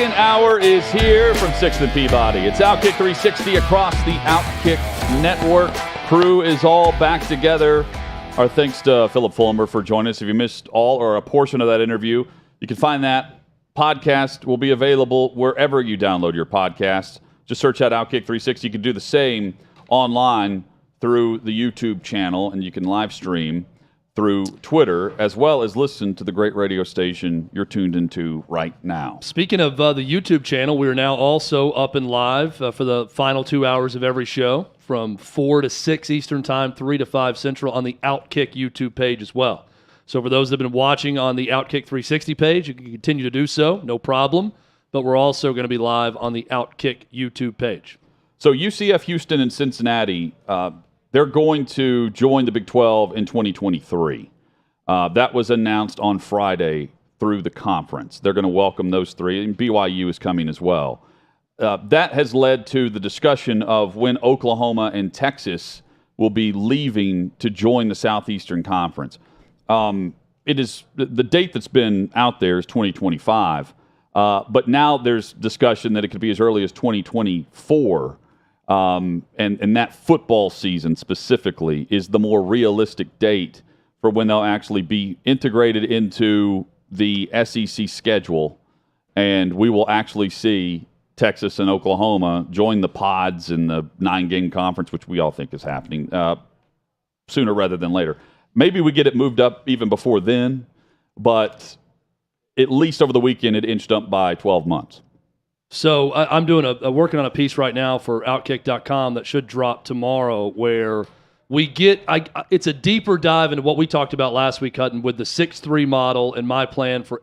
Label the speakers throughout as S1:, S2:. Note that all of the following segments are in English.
S1: second hour is here from 6th and Peabody. It's Outkick 360 across the Outkick network. Crew is all back together. Our thanks to Phillip Fulmer for joining us. If you missed all or a portion of that interview, you can find that podcast will be available wherever you download your podcasts. Just search out Outkick 360. You can do the same online through the YouTube channel, and you can live stream through Twitter, as well as listen to the great radio station you're tuned into right now.
S2: Speaking of the YouTube channel, we are now also up and live for the final 2 hours of every show from 4 to 6 Eastern Time, 3 to 5 Central on the Outkick YouTube page as well. So for those that have been watching on the Outkick 360 page, you can continue to do so, no problem. But we're also going to be live on the Outkick YouTube page.
S1: So UCF, Houston, and Cincinnati, they're going to join the Big 12 in 2023. That was announced on Friday through the conference. They're going to welcome those three, and BYU is coming as well. That has led to the discussion of when Oklahoma and Texas will be leaving to join the Southeastern Conference. It is the date that's been out there is 2025, but now there's discussion that it could be as early as 2024. And that football season specifically is the more realistic date for when they'll actually be integrated into the SEC schedule, and we will actually see Texas and Oklahoma join the pods in the 9-game conference, which we all think is happening sooner rather than later. Maybe we get it moved up even before then, but at least over the weekend it inched up by 12 months.
S2: So I'm doing working on a piece right now for Outkick.com that should drop tomorrow, where we get it's a deeper dive into what we talked about last week, Hutton, with the 6-3 model and my plan for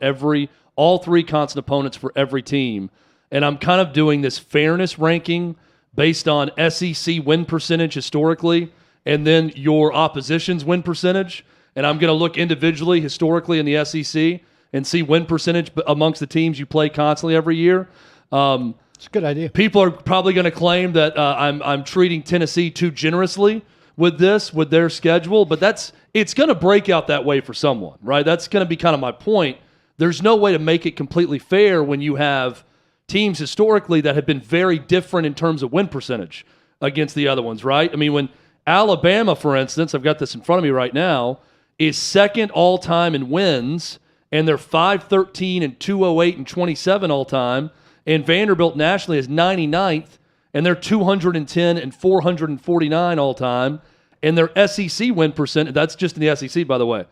S2: all three constant opponents for every team. And I'm kind of doing this fairness ranking based on SEC win percentage historically, and then your opposition's win percentage. And I'm going to look individually historically in the SEC and see win percentage amongst the teams you play constantly every year.
S3: It's a good idea.
S2: People are probably going to claim that I'm treating Tennessee too generously with their schedule, but it's going to break out that way for someone, right? That's going to be kind of my point. There's no way to make it completely fair when you have teams historically that have been very different in terms of win percentage against the other ones, right? I mean, when Alabama, for instance, I've got this in front of me right now, is second all-time in wins, and they're 5-13 and 208 and 27 all-time. And Vanderbilt nationally is 99th, and they're 210 and 449 all time. And their SEC win percent, that's just in the SEC, by the way.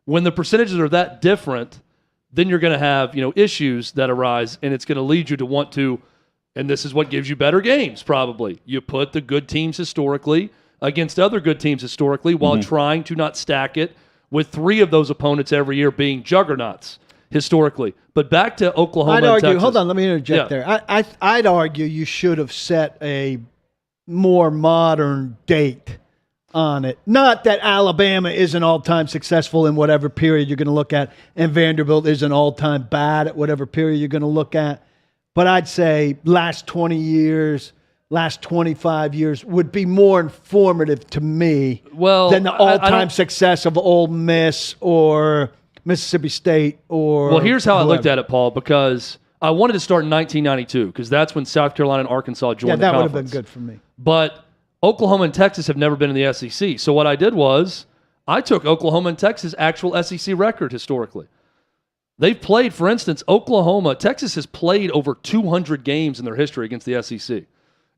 S2: When the percentages are that different, then you're going to have issues that arise, and it's going to lead you to want to, and this is what gives you better games probably. You put the good teams historically against other good teams historically while trying to not stack it with three of those opponents every year being juggernauts historically. But back to Oklahoma and Texas.
S3: Hold on, let me interject there. I'd argue you should have set a more modern date on it. Not that Alabama isn't all-time successful in whatever period you're going to look at, and Vanderbilt isn't all-time bad at whatever period you're going to look at. But I'd say last 20 years, last 25 years would be more informative to me than the all-time success of Ole Miss or Mississippi State or
S2: Well, here's how
S3: whoever.
S2: I looked at it, Paul, because I wanted to start in 1992 because that's when South Carolina and Arkansas joined the conference.
S3: Yeah, that would have been good for me.
S2: But Oklahoma and Texas have never been in the SEC. So what I did was I took Oklahoma and Texas' actual SEC record historically. They've played, for instance, Texas has played over 200 games in their history against the SEC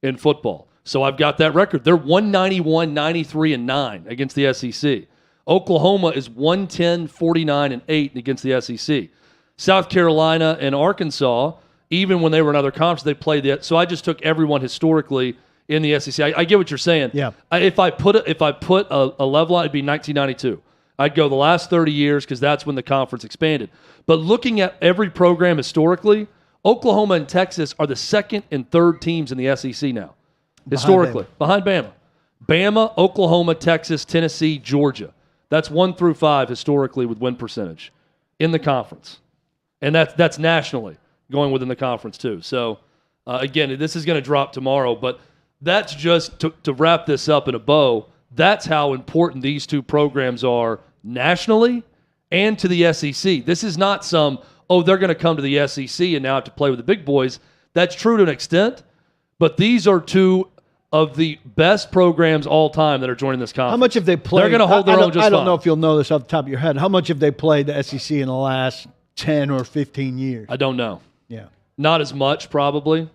S2: in football. So I've got that record. They're 191, 93, and 9 against the SEC. Oklahoma is 110, 49, and 8 against the SEC. South Carolina and Arkansas, even when they were in other conferences, they played that. So I just took everyone historically in the SEC. I get what you're saying.
S3: Yeah.
S2: If I put a level on, it'd be 1992. I'd go the last 30 years because that's when the conference expanded. But looking at every program historically, Oklahoma and Texas are the second and third teams in the SEC now. Historically, behind Bama. Bama, Oklahoma, Texas, Tennessee, Georgia. That's 1 through 5 historically with win percentage in the conference. And that's nationally going within the conference too. So, again, this is going to drop tomorrow, but that's just to wrap this up in a bow. That's how important these two programs are nationally and to the SEC. This is not some oh, they're going to come to the SEC and now have to play with the big boys. That's true to an extent, but these are two of the best programs all time that are joining this conference.
S3: How much have they played?
S2: They're going to hold their own just fine.
S3: I don't know if you'll know this off the top of your head. How much have they played the SEC in the last 10 or 15 years?
S2: I don't know.
S3: Yeah.
S2: Not as much, probably,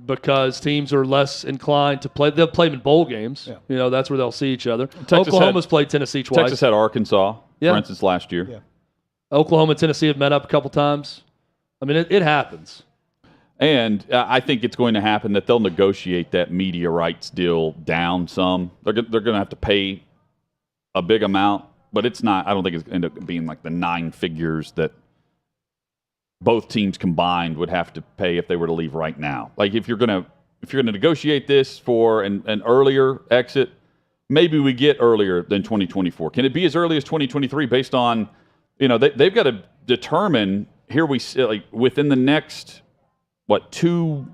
S2: because teams are less inclined to play. They'll play them in bowl games.
S3: Yeah.
S2: You know, that's where they'll see each other.
S1: Texas
S2: Oklahoma's played Tennessee twice.
S1: Texas had Arkansas, for instance, last year.
S3: Yeah.
S2: Oklahoma and Tennessee have met up a couple times. I mean, it happens.
S1: And I think it's going to happen that they'll negotiate that media rights deal down some. They're going to have to pay a big amount, but it's not. I don't think it's going to end up being like the 9 figures that both teams combined would have to pay if they were to leave right now. Like if you're going to negotiate this for an earlier exit, maybe we get earlier than 2024. Can it be as early as 2023 based on, they've got to determine here within the next 2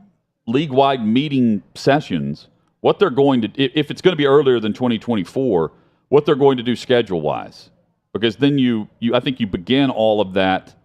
S1: league-wide meeting sessions, what they're going to, if it's going to be earlier than 2024, what they're going to do schedule-wise. Because then I think you begin all of that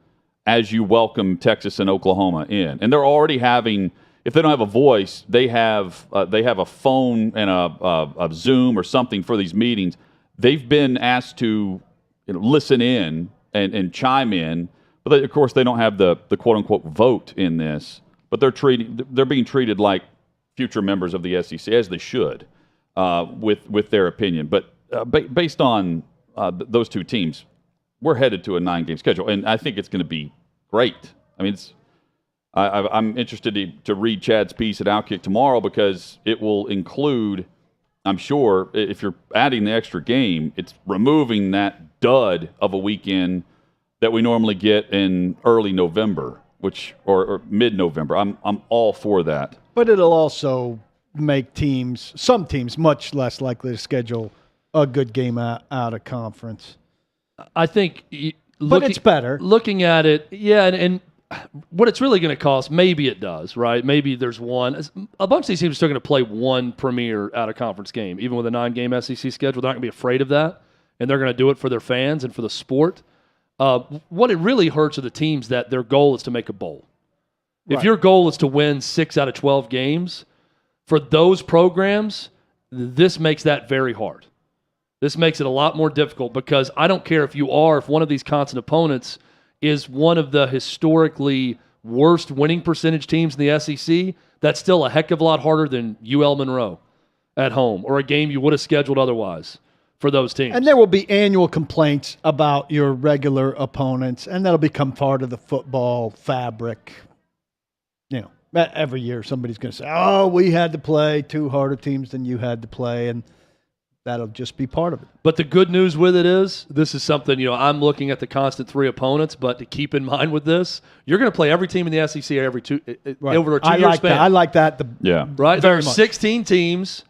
S1: as you welcome Texas and Oklahoma in. And they're already having, if they don't have a voice, they have a phone and a Zoom or something for these meetings. They've been asked to listen in and chime in, but of course they don't have the quote-unquote vote in this. But they're being treated like future members of the SEC, as they should, with their opinion. But based on those two teams, we're headed to a 9-game schedule, and I think it's going to be great. I mean, I'm interested to read Chad's piece at Outkick tomorrow because it will include, I'm sure, if you're adding the extra game, it's removing that dud of a weekend that we normally get in early November. Or mid-November. I'm all for that.
S3: But it'll also make some teams much less likely to schedule a good game out of conference.
S2: I think
S3: but it's better.
S2: Looking at it, yeah, and what it's really going to cost, maybe it does, right? Maybe there's one. A bunch of these teams are still going to play one premier out-of-conference game, even with a 9-game SEC schedule. They're not going to be afraid of that, and they're going to do it for their fans and for the sport. What it really hurts are the teams that their goal is to make a bowl. Right. If your goal is to win 6 out of 12 games, for those programs, this makes that very hard. This makes it a lot more difficult because I don't care if one of these constant opponents is one of the historically worst winning percentage teams in the SEC, that's still a heck of a lot harder than UL Monroe at home or a game you would have scheduled otherwise. For those teams.
S3: And there will be annual complaints about your regular opponents, and that'll become part of the football fabric. Every year somebody's going to say, oh, we had to play 2 harder teams than you had to play, and that'll just be part of it.
S2: But the good news with it is, this is something, I'm looking at the constant 3 opponents, but to keep in mind with this, you're going to play every team in the SEC over a 2-year span.
S3: I like that.
S2: Right? There are 16 teams.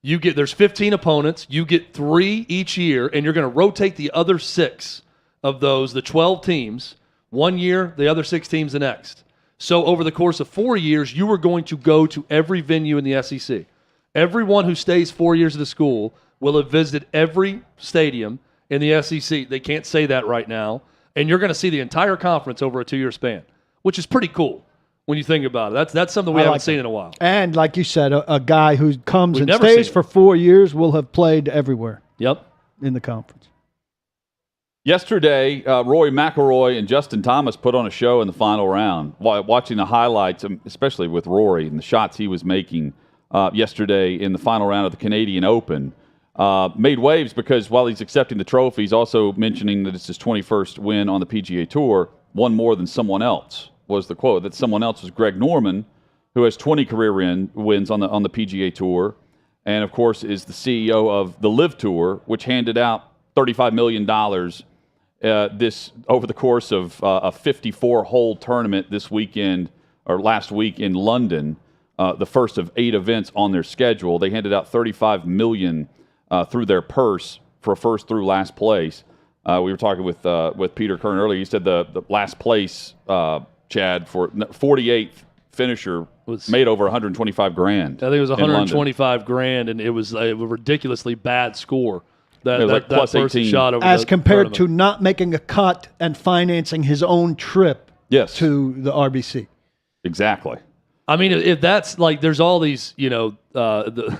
S2: There's 15 opponents. You get 3 each year, and you're going to rotate the other 6 of those, the 12 teams, one year, the other 6 teams the next. So over the course of 4 years, you are going to go to every venue in the SEC. Everyone who stays 4 years at the school will have visited every stadium in the SEC. They can't say that right now. And you're going to see the entire conference over a 2-year span, which is pretty cool. When you think about it, that's something we haven't seen in a while.
S3: And like you said, a guy who comes and stays for 4 years will have played everywhere.
S2: Yep,
S3: in the conference.
S1: Yesterday, Rory McIlroy and Justin Thomas put on a show in the final round. Watching the highlights, especially with Rory and the shots he was making yesterday in the final round of the Canadian Open, made waves because while he's accepting the trophy, he's also mentioning that it's his 21st win on the PGA Tour, one more than someone else. Was the quote. That someone else was Greg Norman, who has 20 career wins on the PGA Tour, and of course is the CEO of the Live Tour, which handed out $35 million this over the course of a 54-hole tournament this weekend or last week in London, the first of 8 events on their schedule. They handed out $35 million through their purse for first through last place. We were talking with Peter Kern earlier. He said the last place. Chad, for 48th finisher made over $125 grand.
S2: I think it was $125 grand, and it was a ridiculously bad score. That
S1: plus
S2: first
S1: 18
S2: shot over
S3: as compared
S2: tournament.
S3: to not making a cut and financing his own trip
S1: Yes.
S3: to the RBC.
S1: Exactly.
S2: I mean, if that's like, there's all these, the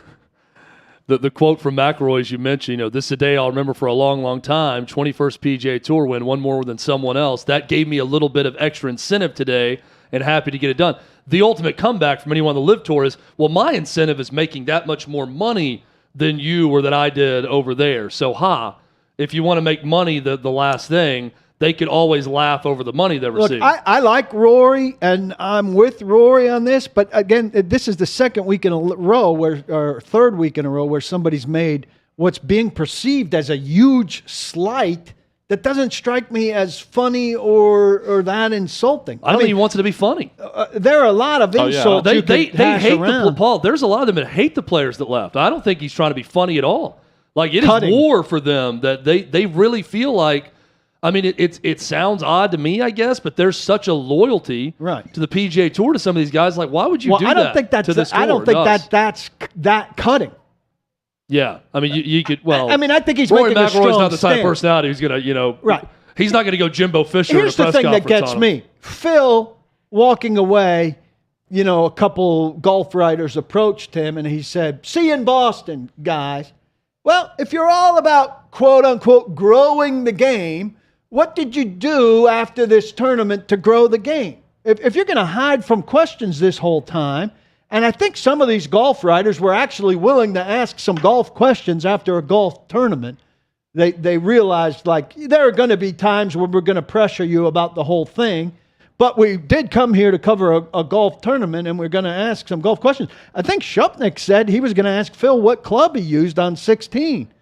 S2: quote from McElroy, as you mentioned, this is a day I'll remember for a long, long time. 21st PGA Tour win, one more than someone else. That gave me a little bit of extra incentive today, and happy to get it done. The ultimate comeback from anyone on the Live Tour is, well, my incentive is making that much more money than you or that I did over there. So, if you want to make money, the last thing, they could always laugh over the money they're receiving.
S3: I like Rory, and I'm with Rory on this. But again, this is the second week in a row or third week in a row where somebody's made what's being perceived as a huge slight that doesn't strike me as funny or that insulting.
S2: I don't think he wants it to be funny.
S3: There are a lot of insults
S2: They
S3: you could
S2: hate
S3: around.
S2: Paul. There's a lot of them that hate the players that left. I don't think he's trying to be funny at all. Like, it
S3: Cutting.
S2: is war for them that they really feel like. I mean, it sounds odd to me, I guess, but there's such a loyalty
S3: Right.
S2: to the PGA Tour to some of these guys. Like, why would you do
S3: I don't
S2: that
S3: think that's
S2: to this
S3: I don't
S2: tour,
S3: think
S2: us?
S3: that's that cutting.
S2: Yeah, I mean, you could. Well,
S3: I mean, I think he's
S2: Rory
S3: making a
S2: McIlroy's
S3: strong
S2: not the type of
S3: stand.
S2: personality who's gonna,
S3: Right.
S2: He's not gonna go Jimbo Fisher.
S3: Here's
S2: at a
S3: the
S2: press
S3: thing that
S2: conference
S3: gets
S2: on him.
S3: me. Phil walking away, a couple golf writers approached him and he said, "See you in Boston, guys." Well, if you're all about quote unquote growing the game, what did you do after this tournament to grow the game? If you're going to hide from questions this whole time, and I think some of these golf writers were actually willing to ask some golf questions after a golf tournament, they realized, like, there are going to be times where we're going to pressure you about the whole thing, but we did come here to cover a golf tournament, and we're going to ask some golf questions. I think Shupnick said he was going to ask Phil what club he used on 16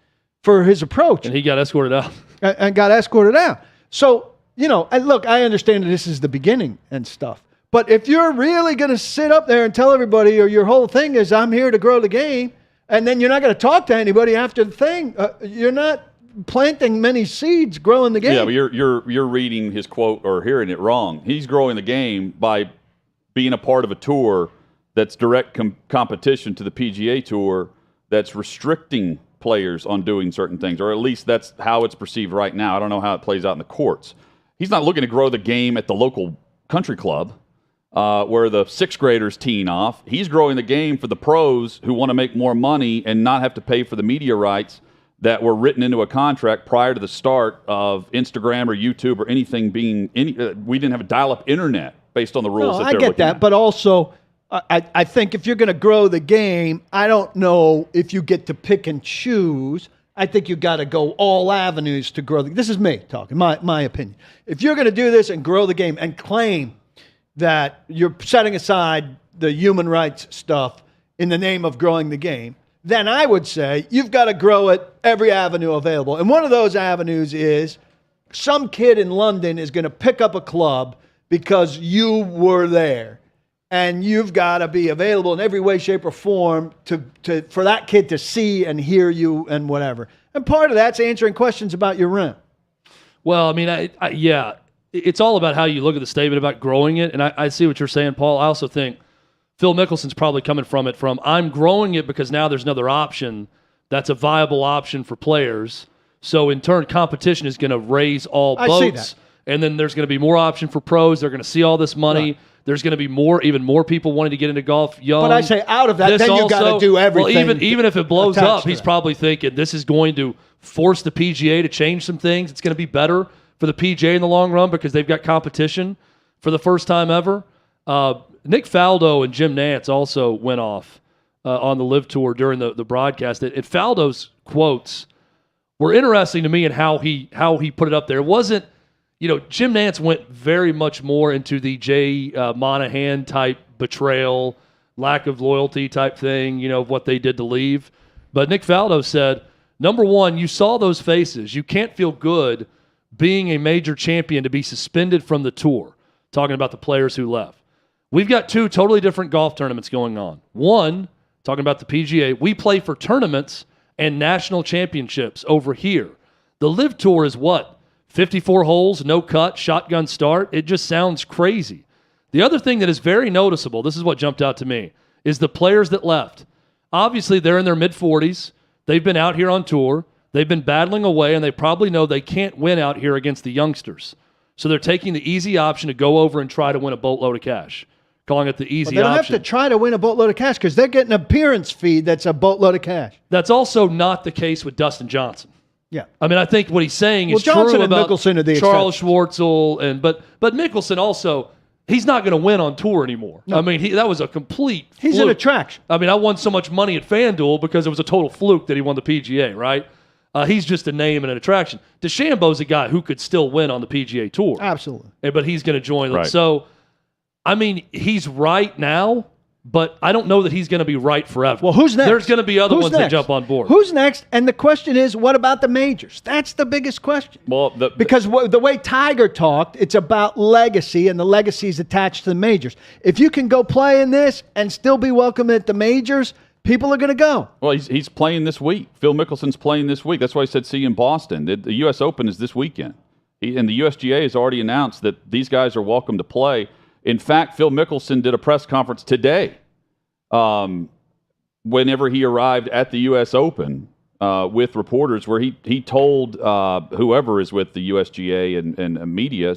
S3: for his approach.
S2: And he got escorted out.
S3: And got escorted out. So, and look, I understand that this is the beginning and stuff. But if you're really going to sit up there and tell everybody, or your whole thing is, I'm here to grow the game, and then you're not going to talk to anybody after the thing, you're not planting many seeds growing the game.
S1: Yeah, but you're reading his quote or hearing it wrong. He's growing the game by being a part of a tour that's direct competition to the PGA Tour that's restricting players on doing certain things, or at least that's how it's perceived right now. I don't know how it plays out in the courts. He's not looking to grow the game at the local country club where the sixth graders teeing off. He's growing the game for the pros who want to make more money and not have to pay for the media rights that were written into a contract prior to the start of Instagram or YouTube or anything being we didn't have a dial-up internet based on the rules that
S3: I
S1: they're
S3: get
S1: looking
S3: that,
S1: at.
S3: but also I think if you're going to grow the game, I don't know if you get to pick and choose. I think you got to go all avenues to grow. This is me talking, my opinion. If you're going to do this and grow the game and claim that you're setting aside the human rights stuff in the name of growing the game, then I would say you've got to grow it every avenue available. And one of those avenues is some kid in London is going to pick up a club because you were there. And you've got to be available in every way, shape, or form for that kid to see and hear you and whatever. And part of that's answering questions about your rent.
S2: Well, I mean, yeah, it's all about how you look at the statement about growing it. And I see what you're saying, Paul. I also think Phil Mickelson's probably coming from I'm growing it because now there's another option that's a viable option for players. So in turn, competition is going to raise all boats.
S3: I see that.
S2: And then there's going to be more option for pros. They're going to see all this money.
S3: Right.
S2: There's going to be even more people wanting to get into golf young.
S3: But I say out of that, then you got to do everything.
S2: Well, even if it blows
S3: attached
S2: up,
S3: to
S2: he's
S3: that.
S2: probably thinking this is going to force the PGA to change some things. It's going to be better for the PGA in the long run because they've got competition for the first time ever. Nick Faldo and Jim Nantz also went off on the Live Tour during the broadcast. And Faldo's quotes were interesting to me in how he put it up there. It wasn't, Jim Nantz went very much more into the Jay Monahan type betrayal, lack of loyalty type thing, of what they did to leave. But Nick Faldo said, number one, you saw those faces. You can't feel good being a major champion to be suspended from the tour, talking about the players who left. We've got two totally different golf tournaments going on. One, talking about the PGA, we play for tournaments and national championships over here. The Live Tour is what? 54 holes, no cut, shotgun start. It just sounds crazy. The other thing that is very noticeable, this is what jumped out to me, is the players that left. Obviously, they're in their mid-40s. They've been out here on tour. They've been battling away, and they probably know they can't win out here against the youngsters. So they're taking the easy option to go over and try to win a boatload of cash, calling it the easy option.
S3: They don't have to try to win a boatload of cash because they're getting an appearance fee that's a boatload of cash.
S2: That's also not the case with Dustin Johnson.
S3: Yeah.
S2: I mean, I think what he's saying is
S3: Johnson
S2: true
S3: and
S2: about
S3: Mickelson are the
S2: Charles Schwartzel, but Mickelson also, he's not going to win on tour anymore. No. I mean, that was a complete
S3: He's
S2: fluke.
S3: an attraction.
S2: I mean, I won so much money at FanDuel because it was a total fluke that he won the PGA, right? He's just a name and an attraction. DeChambeau's a guy who could still win on the PGA Tour.
S3: Absolutely.
S2: But he's going to join.
S1: Right.
S2: So, I mean, he's right now, but I don't know that he's going to be right forever.
S3: Well, who's next?
S2: There's going to be other ones that jump on board.
S3: Who's next? And the question is, what about the majors? That's the biggest question.
S1: Well,
S3: because the way Tiger talked, it's about legacy, and the legacy is attached to the majors. If you can go play in this and still be welcome at the majors, people are going to go.
S1: Well, he's playing this week. Phil Mickelson's playing this week. That's why I said see you in Boston. The U.S. Open is this weekend. And the USGA has already announced that these guys are welcome to play. In fact, Phil Mickelson did a press conference today whenever he arrived at the U.S. Open with reporters where he told whoever is with the USGA and media,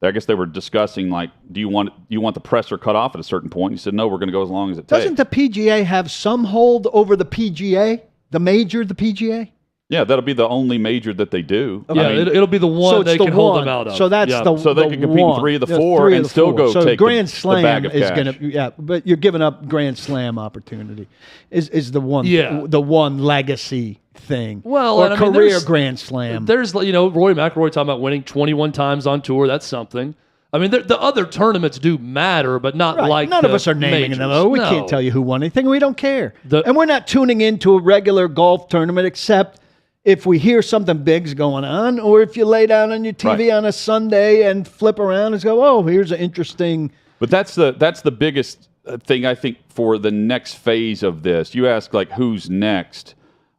S1: I guess they were discussing, like, do you want the presser cut off at a certain point? He said, no, we're going to go as long as it takes.
S3: Doesn't the PGA have some hold over the PGA, the major, the PGA?
S1: Yeah, that'll be the only major that they do.
S2: Okay. Yeah, it'll be the one they can hold them out of.
S3: So that's
S1: so they can compete in 3 of the 4 and still go take
S3: Grand
S1: Slam the bag of
S3: is
S1: cash.
S3: going to, yeah, but you're giving up Grand Slam opportunity is the one,
S2: Yeah.
S3: the one legacy thing.
S2: Well,
S3: or
S2: and I mean,
S3: career Grand Slam.
S2: There's, Roy McIlroy talking about winning 21 times on tour. That's something. I mean, the other tournaments do matter, but not like
S3: none of us are naming
S2: majors.
S3: them. Oh, we can't tell you who won anything. We don't care. And we're not tuning into a regular golf tournament except if we hear something big's going on, or if you lay down on your TV on a Sunday and flip around and go, oh, here's an interesting.
S1: But that's the biggest thing, I think, for the next phase of this. You ask, like, who's next?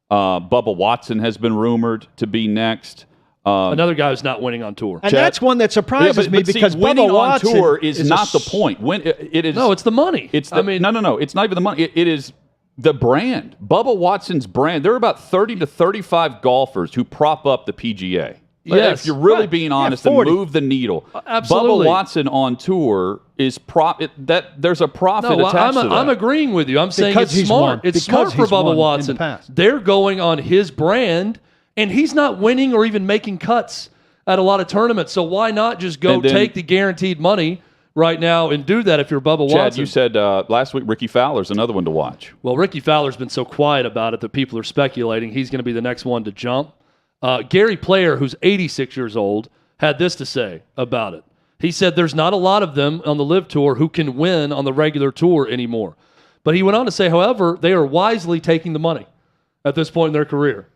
S1: Bubba Watson has been rumored to be next.
S2: Another guy who's not winning on tour.
S3: And that's one that surprises me because
S1: winning
S3: Bubba Watson
S1: on tour is not the point. It is.
S2: No, it's the money.
S1: No. It's not even the money. It is the brand. Bubba Watson's brand. There are about 30 to 35 golfers who prop up the PGA.
S2: Yes.
S1: If you're really being honest and move the needle.
S2: Absolutely.
S1: Bubba Watson on tour is there's a profit attached to that.
S2: I'm agreeing with you. I'm saying
S3: Because
S2: it's
S3: he's
S2: smart.
S3: won.
S2: It's
S3: Because
S2: smart for
S3: he's
S2: Bubba
S3: won in the
S2: Watson.
S3: past.
S2: They're going on his brand, and he's not winning or even making cuts at a lot of tournaments. So why not just go take the guaranteed money right now and do that if you're Bubba Watson?
S1: Chad, you said last week Ricky Fowler's another one to watch.
S2: Well, Ricky Fowler's been so quiet about it that people are speculating he's going to be the next one to jump. Gary Player, who's 86 years old, had this to say about it. He said there's not a lot of them on the LIV Tour who can win on the regular tour anymore. But he went on to say, however, they are wisely taking the money at this point in their career,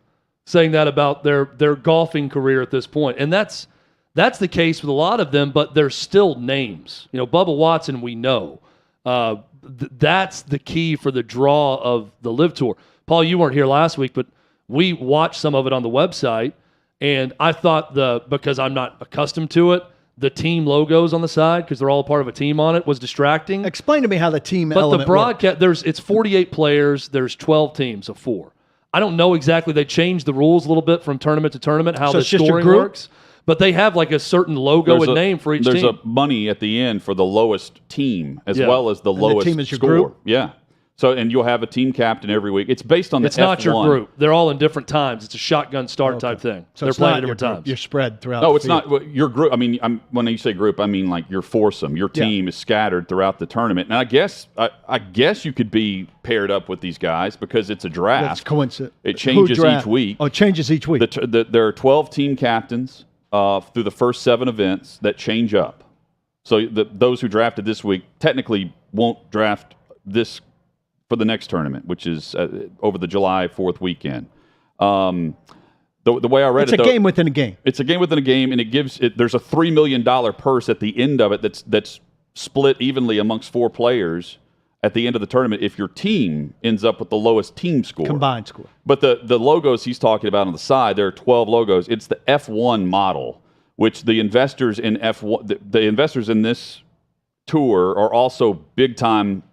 S2: saying that about their golfing career at this point. And that's the case with a lot of them, but they're still names. Bubba Watson, we know. That's the key for the draw of the LIV Tour. Paul, you weren't here last week, but we watched some of it on the website, and I thought because I'm not accustomed to it, the team logos on the side, because they're all part of a team on it, was distracting.
S3: Explain to me how the team
S2: but
S3: element
S2: the broadcast, it's 48 players, there's 12 teams of 4. I don't know exactly. They changed the rules a little bit from tournament to tournament, how the scoring works. But they have like a certain logo and name for each team.
S1: There's a money at the end for the lowest team as well as the lowest
S3: team is your
S1: score.
S3: group?
S1: Yeah. So, and you'll have a team captain every week. It's based on the
S2: It's not
S1: F1.
S2: your group. They're all in different times. It's a shotgun start type thing.
S3: So
S2: they're playing at different times.
S3: You're spread throughout.
S1: No, it's not your group. I mean, when you say group, I mean like your foursome. Your team is scattered throughout the tournament. And I guess you could be paired up with these guys because it's a draft.
S3: That's coincident.
S1: It changes each week.
S3: Oh, it changes each week.
S1: There are 12 team captains through the first 7 events that change up. So those who drafted this week technically won't draft this for the next tournament, which is over the July 4th weekend. The way I read
S3: it's a game within a game.
S1: It's a game within a game, and there's a $3 million purse at the end of it that's split evenly amongst 4 players at the end of the tournament if your team ends up with the lowest team score.
S3: Combined score.
S1: But the logos he's talking about on the side, there are 12 logos. It's the F1 model, which the investors in F1, the investors in this tour are also big-time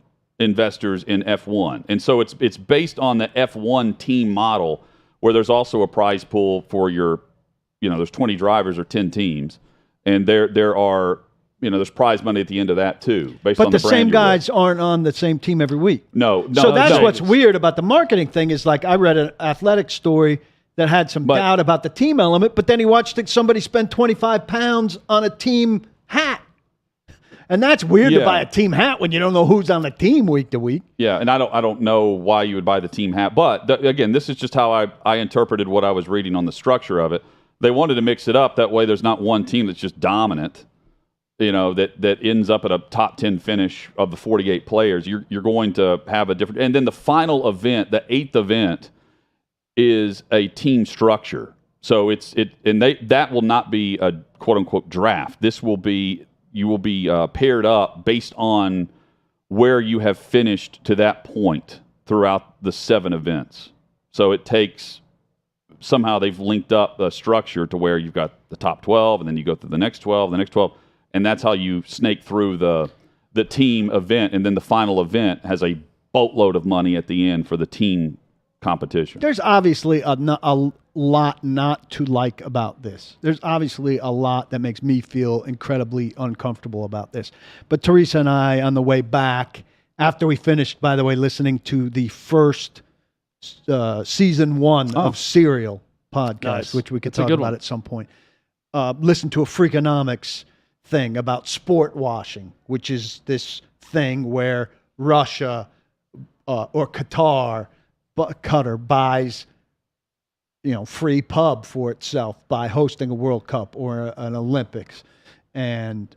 S1: investors in F1. And so it's based on the F1 team model where there's also a prize pool for there's 20 drivers or 10 teams. and there are there's prize money at the end of that too, based on
S3: but
S1: the
S3: the
S1: brand
S3: same
S1: you're
S3: guys
S1: with.
S3: aren't on the same team every week.
S1: No.
S3: So that's
S1: no.
S3: what's weird about the marketing thing is like I read an athletic story that had some doubt about the team element, but then he watched somebody spend 25 pounds on a team hat. And that's weird to buy a team hat when you don't know who's on the team week to week.
S1: Yeah, and I don't know why you would buy the team hat, but again, this is just how I interpreted what I was reading on the structure of it. They wanted to mix it up that way. There's not one team that's just dominant. That ends up at a top 10 finish of the 48 players. You're going to have a different, and then the final event, the 8th event, is a team structure. So that will not be a quote unquote draft. This will be you will be paired up based on where you have finished to that point throughout the 7 events. So it takes somehow they've linked up a structure to where you've got the top 12, and then you go through the next 12, the next 12. And that's how you snake through the team event, and then the final event has a boatload of money at the end for the team competition.
S3: There's obviously a lot not to like about this. There's obviously a lot that makes me feel incredibly uncomfortable about this. But Teresa and I, on the way back, after we finished, by the way, listening to the first season 1 of Serial podcast, which we could talk about at some point, listen to a Freakonomics thing about sport washing, which is this thing where Russia or Qatar buys free pub for itself by hosting a World Cup or an Olympics, and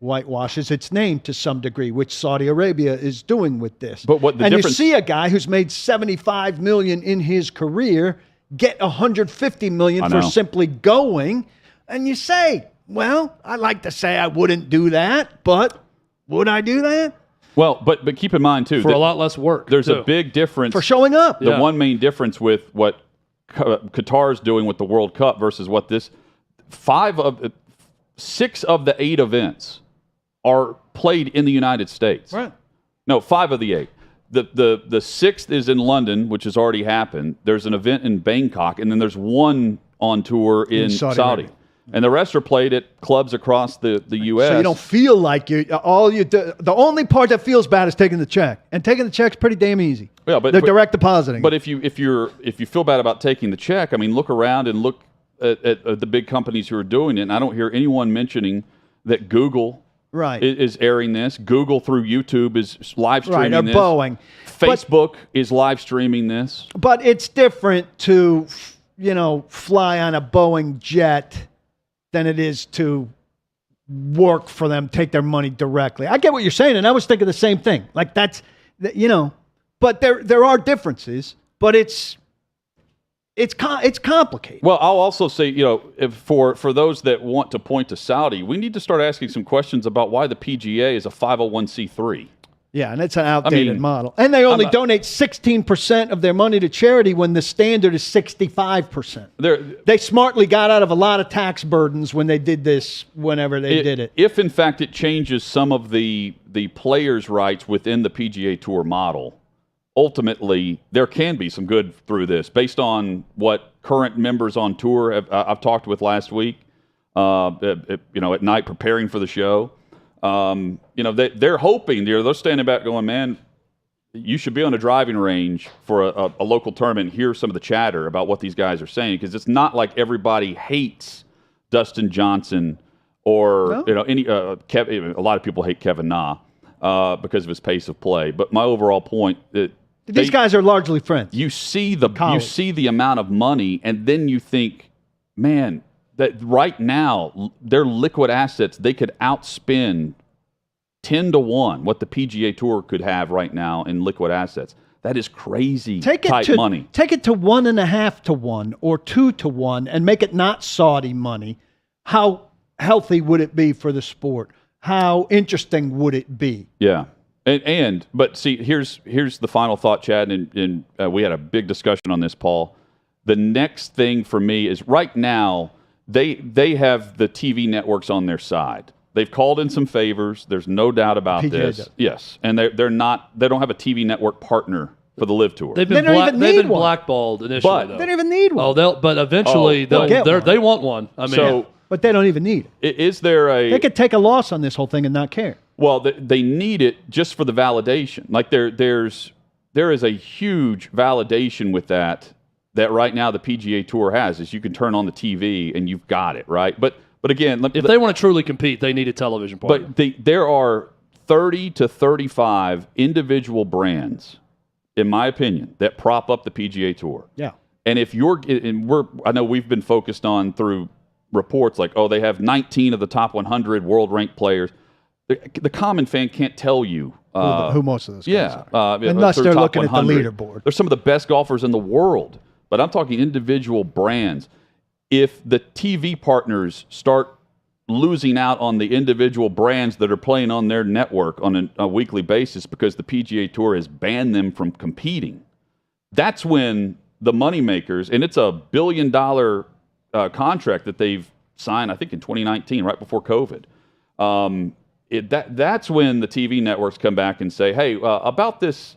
S3: whitewashes its name to some degree, which Saudi Arabia is doing with this.
S1: But what the
S3: and
S1: difference?
S3: You see a guy who's made $75 million in his career get $150 million for simply going, and you say, well, I like to say I wouldn't do that, but would I do that?
S1: Well, but keep in mind too,
S2: for a lot less work.
S1: There's a big difference
S3: for showing up.
S1: The one main difference with what Qatar's doing with the World Cup versus what this 6 of the 8 events are played in the United States.
S3: Right.
S1: No, 5 of the 8. The 6th is in London, which has already happened. There's an event in Bangkok, and then there's one on tour in Saudi. And the rest are played at clubs across the U.S.
S3: So you don't feel like the only part that feels bad is taking the check, and taking the check's pretty damn easy.
S1: Yeah, but
S3: they're direct depositing.
S1: But if you feel bad about taking the check, I mean, look around and look at the big companies who are doing it. And I don't hear anyone mentioning that Google is airing this. Google through YouTube is live streaming this.
S3: Boeing,
S1: Facebook is live streaming this.
S3: But it's different to fly on a Boeing jet than it is to work for them, take their money directly. I get what you're saying, and I was thinking the same thing. Like but there are differences, but it's complicated.
S1: Well, I'll also say, if for those that want to point to Saudi, we need to start asking some questions about why the PGA is a 501c3.
S3: Yeah, and it's an outdated model. And they only donate 16% of their money to charity when the standard is 65%. They smartly got out of a lot of tax burdens when they did this, whenever they did it.
S1: If, in fact, it changes some of the players' rights within the PGA Tour model, ultimately, there can be some good through this, based on what current members on tour I've talked with last week, at night preparing for the show. They're hoping, they're standing back going, man, you should be on a driving range for a local tournament and hear some of the chatter about what these guys are saying, because it's not like everybody hates Dustin Johnson or a lot of people hate Kevin Na because of his pace of play. But my overall point,
S3: these guys are largely friends.
S1: You see the amount of money, and then you think, man, that right now, their liquid assets, they could outspend 10 to 1 what the PGA Tour could have right now in liquid assets. That is crazy money.
S3: Take it to 1.5 to 1 or 2 to 1 and make it not Saudi money. How healthy would it be for the sport? How interesting would it be?
S1: Yeah. But see, here's the final thought, Chad, and we had a big discussion on this, Paul. The next thing for me is right now, They have the TV networks on their side. They've called in some favors. There's no doubt about this. Does. Yes, and they don't have a TV network partner for the Live Tour.
S2: They've been blackballed initially, though.
S3: They don't even need one.
S2: But eventually they want one. I mean,
S3: But they don't even need it.
S1: Is there
S3: They could take a loss on this whole thing and not care.
S1: Well, they need it just for the validation. Like there is a huge validation with that right now the PGA Tour has is you can turn on the TV and you've got it, right? But again,
S2: if they want to truly compete, they need a television partner.
S1: But there are 30 to 35 individual brands, in my opinion, that prop up the PGA Tour.
S3: Yeah.
S1: And if I know we've been focused on through reports like, oh, they have 19 of the top 100 world ranked players. The common fan can't tell you
S3: who most of those guys are.
S1: Unless
S3: they're
S1: top
S3: looking
S1: 100.
S3: at the leaderboard.
S1: They're some of the best golfers in the world. But I'm talking individual brands. If the TV partners start losing out on the individual brands that are playing on their network on a weekly basis because the PGA Tour has banned them from competing, that's when the moneymakers, and it's $1 billion contract that they've signed, I think in 2019, right before COVID. That's when the TV networks come back and say, hey, about this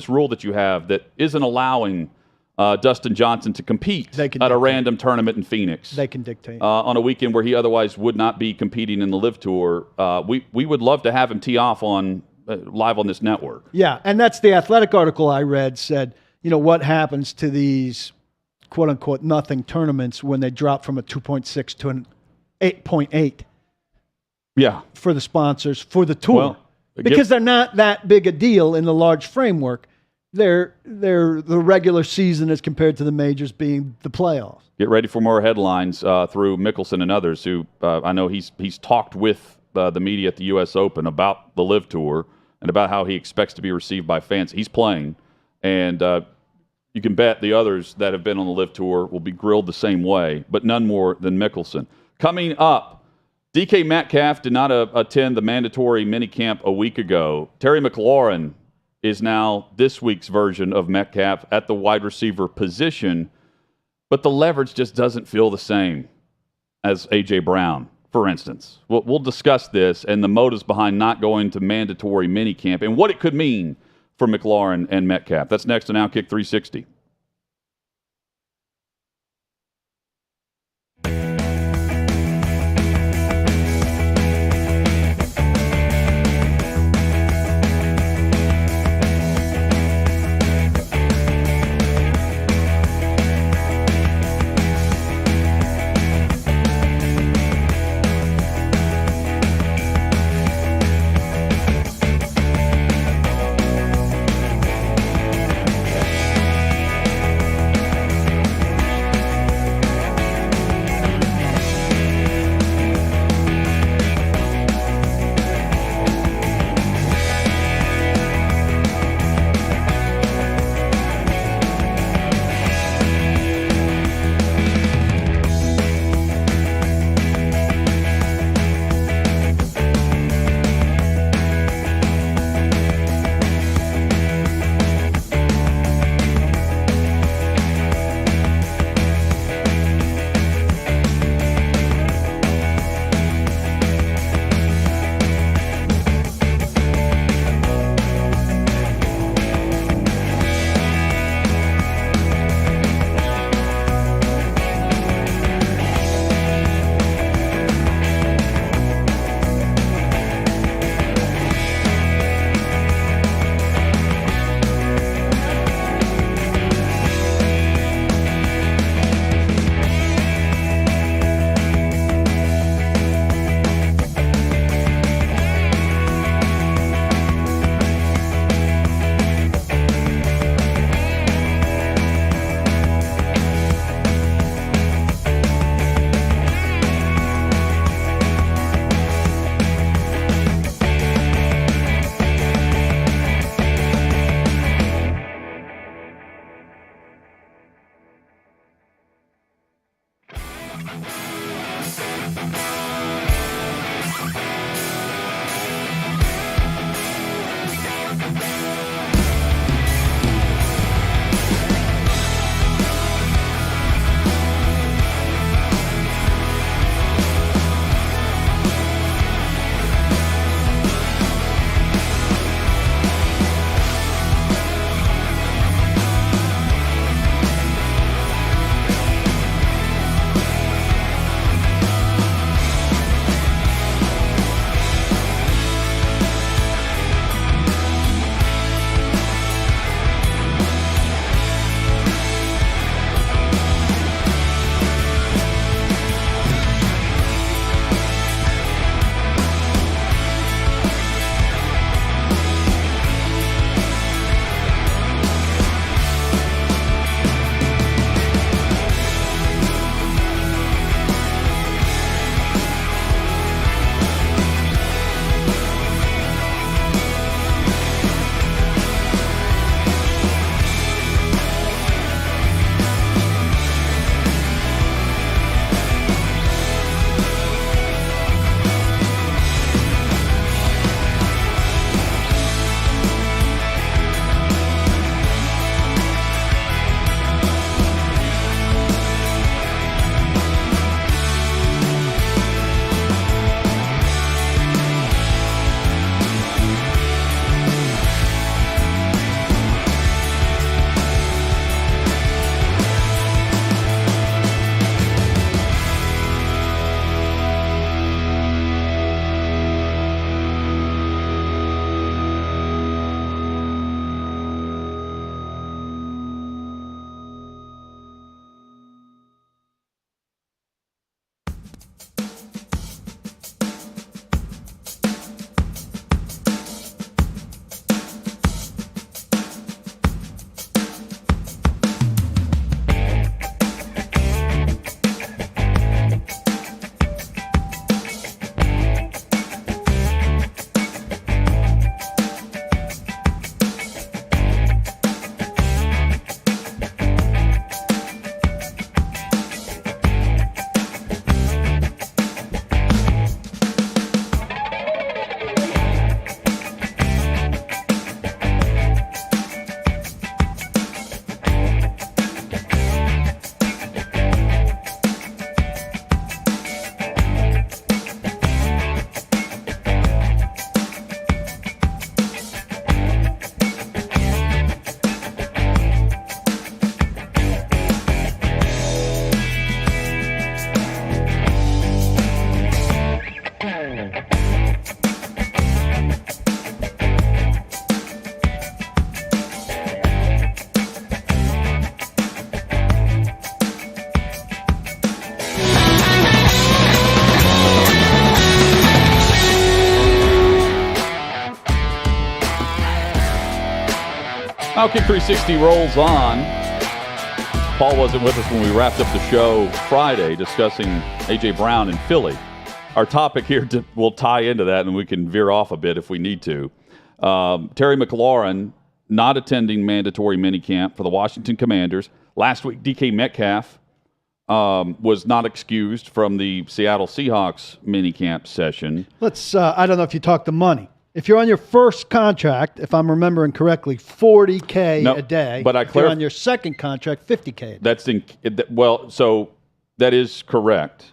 S1: rule that you have that isn't allowing Dustin Johnson to compete at a random tournament in Phoenix.
S3: They can dictate.
S1: On a weekend where he otherwise would not be competing in the Live Tour. We would love to have him tee off on live on this network.
S3: Yeah, and that's the Athletic article I read said, what happens to these quote-unquote nothing tournaments when they drop from a 2.6 to an 8.8.
S1: Yeah.
S3: For the sponsors, for the tour.
S1: Well,
S3: because they're not that big a deal in the large framework. They're the regular season as compared to the majors being the playoffs.
S1: Get ready for more headlines through Mickelson and others who I know he's talked with the media at the U.S. Open about the Live Tour and about how he expects to be received by fans. He's playing, and you can bet the others that have been on the Live Tour will be grilled the same way, but none more than Mickelson. Coming up, DK Metcalf did not attend the mandatory minicamp a week ago. Terry McLaurin is now this week's version of Metcalf at the wide receiver position, but the leverage just doesn't feel the same as A.J. Brown, for instance. We'll discuss this and the motives behind not going to mandatory minicamp and what it could mean for McLaurin and Metcalf. That's next on Outkick 360. Outkick 360 rolls on. Paul wasn't with us when we wrapped up the show Friday discussing A.J. Brown and Philly. Our topic here will tie into that, and we can veer off a bit if we need to. Terry McLaurin not attending mandatory minicamp for the Washington Commanders. Last week, DK Metcalf was not excused from the Seattle Seahawks minicamp session.
S3: Let's, I don't know if you talk the money. If you're on your first contract, if I'm remembering correctly, $40K a day.
S1: But
S3: if you're on your second contract, $50K a day.
S1: So that is correct.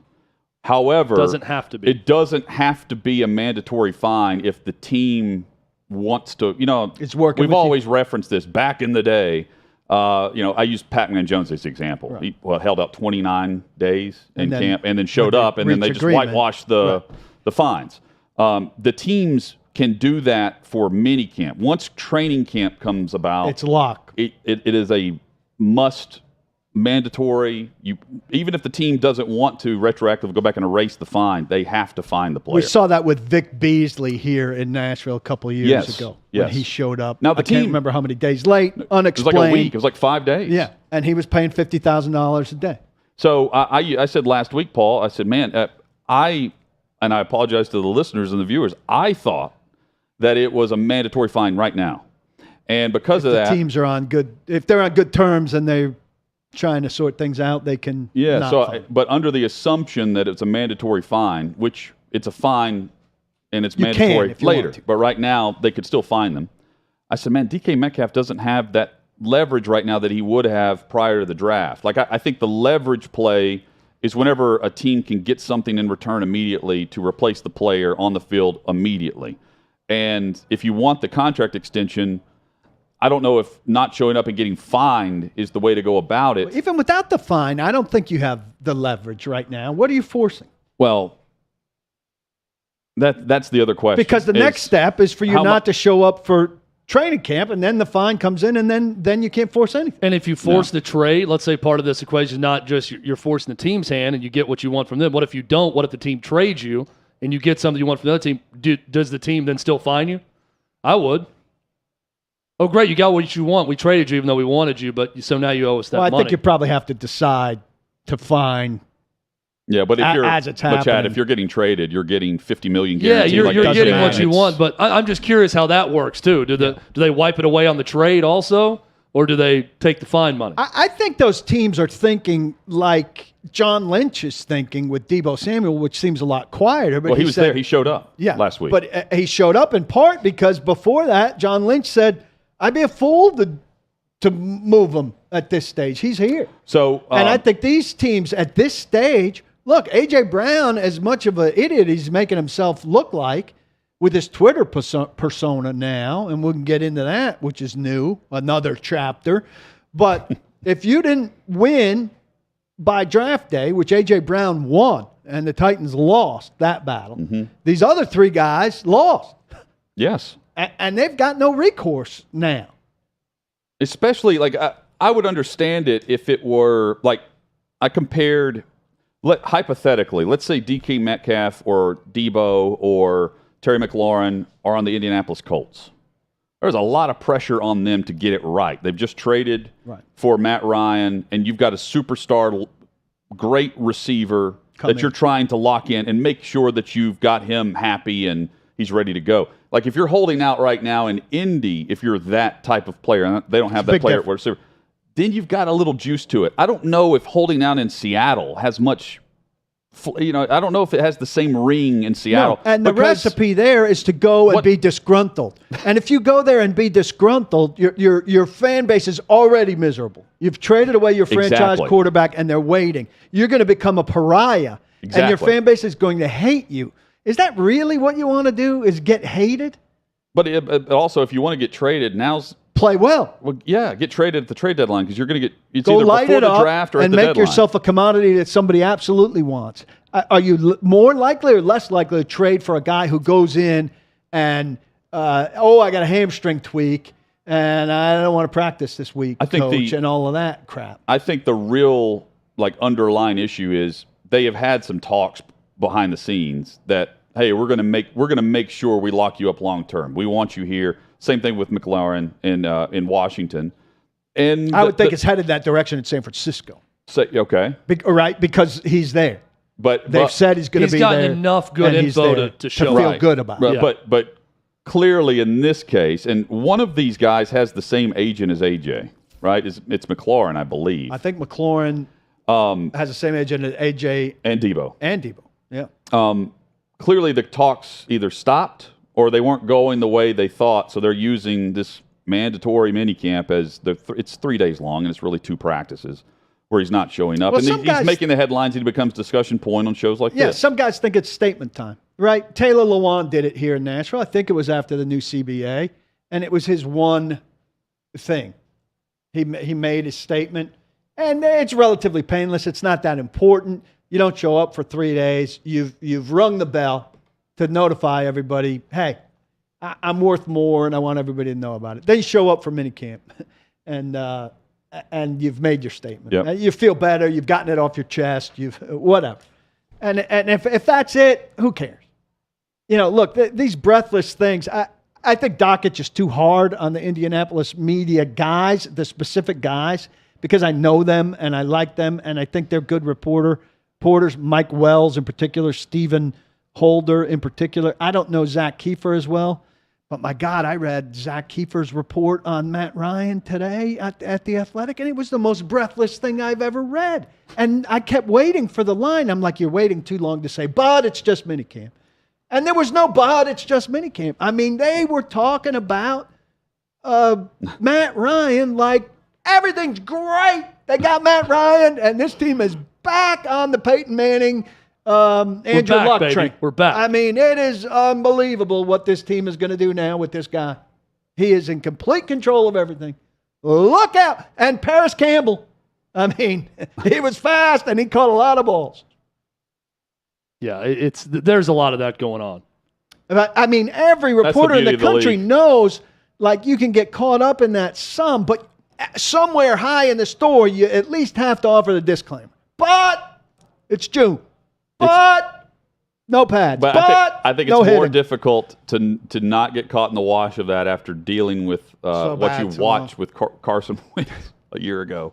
S1: However,
S2: doesn't have to be.
S1: It doesn't have to be a mandatory fine if the team wants to.
S3: It's working.
S1: We've always referenced this back in the day. I used Pac-Man Jones as the example. Right. He held out 29 days in camp and then showed up, and then they just whitewashed the fines. The teams can do that for minicamp. Once training camp comes about,
S3: it's lock.
S1: It is a must, mandatory. Even if the team doesn't want to retroactively go back and erase the fine, they have to fine the player.
S3: We saw that with Vic Beasley here in Nashville a couple of years ago when he showed up.
S1: Now I can't
S3: remember how many days late, unexplained.
S1: It was like a week. It was like 5 days.
S3: Yeah, and he was paying $50,000 a day.
S1: So I said last week, Paul, I said, man, I apologize to the listeners and the viewers. I thought that it was a mandatory fine right now. And because of that,
S3: teams are if they're on good terms and they're trying to sort things out, they can
S1: but under the assumption that it's a mandatory fine, which it's a fine and it's mandatory later, but right now they could still fine them. I said, man, DK Metcalf doesn't have that leverage right now that he would have prior to the draft. Like I think the leverage play is whenever a team can get something in return immediately to replace the player on the field immediately. And if you want the contract extension, I don't know if not showing up and getting fined is the way to go about it.
S3: Even without the fine, I don't think you have the leverage right now. What are you forcing?
S1: Well, that's the other question.
S3: Because the next step is for you not to show up for training camp, and then the fine comes in, and then you can't force anything.
S2: And if you force the trade, let's say part of this equation is not just you're forcing the team's hand and you get what you want from them. What if you don't? What if the team trades you and you get something you want from the other team? Does the team then still fine you? I would. Oh, great, you got what you want. We traded you even though we wanted you, so now you owe us that money.
S3: I think you probably have to decide to fine.
S1: Yeah, but if
S3: Chad,
S1: if you're getting traded, you're getting $50 million guaranteed.
S2: Yeah, you're getting what you want. But I'm just curious how that works too. Do they wipe it away on the trade also, or do they take the fine money?
S3: I think those teams are thinking like John Lynch is thinking with Deebo Samuel, which seems a lot quieter. But
S1: he was there. He showed up last week.
S3: But he showed up in part because before that, John Lynch said, I'd be a fool to move him at this stage. He's here.
S1: So,
S3: and I think these teams at this stage, look, A.J. Brown, as much of an idiot he's making himself look like with his Twitter persona now, and we can get into that, which is new, another chapter. But if you didn't win by draft day, which A.J. Brown won, and the Titans lost that battle, these other three guys lost.
S1: Yes.
S3: And they've got no recourse now.
S1: Especially, I would understand it if it were, I compared, hypothetically, let's say DK Metcalf or Deebo or Terry McLaurin are on the Indianapolis Colts. There's a lot of pressure on them to get it right. They've just traded for Matt Ryan, and you've got a superstar, great receiver that you're trying to lock in and make sure that you've got him happy and he's ready to go. Like if you're holding out right now in Indy, if you're that type of player, and they don't have that player at receiver, then you've got a little juice to it. I don't know if holding out in Seattle has much, I don't know if it has the same ring in Seattle.
S3: No, and the recipe there is to go and be disgruntled. And if you go there and be disgruntled, your fan base is already miserable. You've traded away your franchise quarterback, and they're waiting. You're going to become a pariah, and your fan base is going to hate you. Is that really what you want to do, is get hated?
S1: But also, if you want to get traded,
S3: play well.
S1: Get traded at the trade deadline because you're going to get
S3: go
S1: either
S3: light
S1: before
S3: it
S1: the
S3: up
S1: draft or
S3: and
S1: at the
S3: make
S1: deadline.
S3: yourself a commodity that somebody absolutely wants. Are you more likely or less likely to trade for a guy who goes in and I got a hamstring tweak and I don't want to practice this week, coach, and all of that crap?
S1: I think the real underlying issue is they have had some talks behind the scenes that, hey, we're going to make sure we lock you up long term. We want you here. Same thing with McLaurin in Washington. And
S3: I would think it's headed that direction in San Francisco.
S1: Okay.
S3: Right, because he's there.
S1: But
S3: They've said he's going to be there.
S2: He's gotten enough good info to show
S3: feel good about it.
S2: Yeah.
S1: But clearly in this case, and one of these guys has the same agent as AJ, right? It's McLaurin, I believe.
S3: I think McLaurin has the same agent as AJ
S1: and Debo.
S3: Yeah.
S1: Clearly the talks either stopped or they weren't going the way they thought, so they're using this mandatory minicamp as it's 3 days long, and it's really 2 practices where he's not showing up.
S3: Well,
S1: and he's making the headlines, and he becomes discussion point on shows like this.
S3: Yeah, some guys think it's statement time, right? Taylor Lewan did it here in Nashville. I think it was after the new CBA, and it was his one thing. He made his statement, and it's relatively painless. It's not that important. You don't show up for 3 days. You've rung the bell to notify everybody, hey, I'm worth more, and I want everybody to know about it. Then you show up for minicamp, and you've made your statement.
S1: Yep.
S3: You feel better. You've gotten it off your chest. You've whatever. And if that's it, who cares? Look, these breathless things. I think Dockich is too hard on the Indianapolis media guys, the specific guys, because I know them and I like them, and I think they're good reporters. Mike Wells in particular, Stephen Holder in particular. I don't know Zach Kiefer as well. But my God, I read Zach Kiefer's report on Matt Ryan today at The Athletic, and it was the most breathless thing I've ever read. And I kept waiting for the line. I'm like, you're waiting too long to say, but it's just minicamp. And there was no but, it's just minicamp. I mean, they were talking about Matt Ryan like everything's great. They got Matt Ryan, and this team is back on the Peyton Manning Andrew Luck train.
S2: We're back.
S3: I mean, it is unbelievable what this team is going to do now with this guy. He is in complete control of everything. Look out. And Paris Campbell, I mean, he was fast and he caught a lot of balls.
S2: Yeah, there's a lot of that going on.
S3: I mean, every reporter in the country knows, like, you can get caught up in that some, but somewhere high in the store, you at least have to offer the disclaimer. But it's June. But no pads. But
S1: I think it's more difficult to not get caught in the wash of that after dealing with what you watched with Carson Wentz a year ago,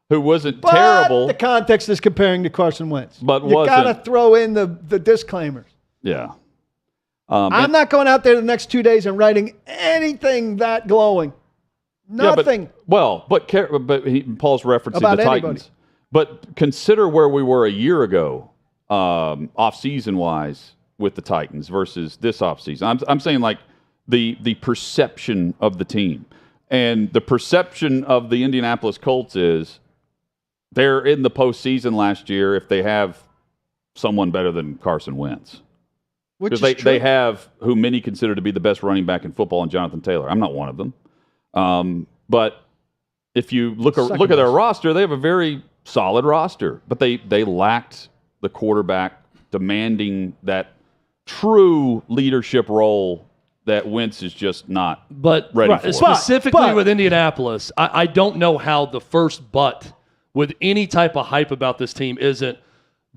S1: who wasn't terrible.
S3: The context is comparing to Carson Wentz.
S1: But
S3: you got to throw in the disclaimers.
S1: Yeah.
S3: I'm not going out there the next 2 days and writing anything that glowing. Nothing.
S1: Yeah, but Paul's referencing
S3: about
S1: the Titans.
S3: Anybody.
S1: But consider where we were a year ago. Off-season wise with the Titans versus this offseason. I'm saying like the perception of the team. And the perception of the Indianapolis Colts is they're in the postseason last year if they have someone better than Carson Wentz. Because they have who many consider to be the best running back in football in Jonathan Taylor. I'm not one of them. But if you look at their roster, they have a very solid roster. But they lacked the quarterback demanding that true leadership role that Wentz is just not ready for.
S2: Specifically with Indianapolis, I don't know how the first but with any type of hype about this team isn't.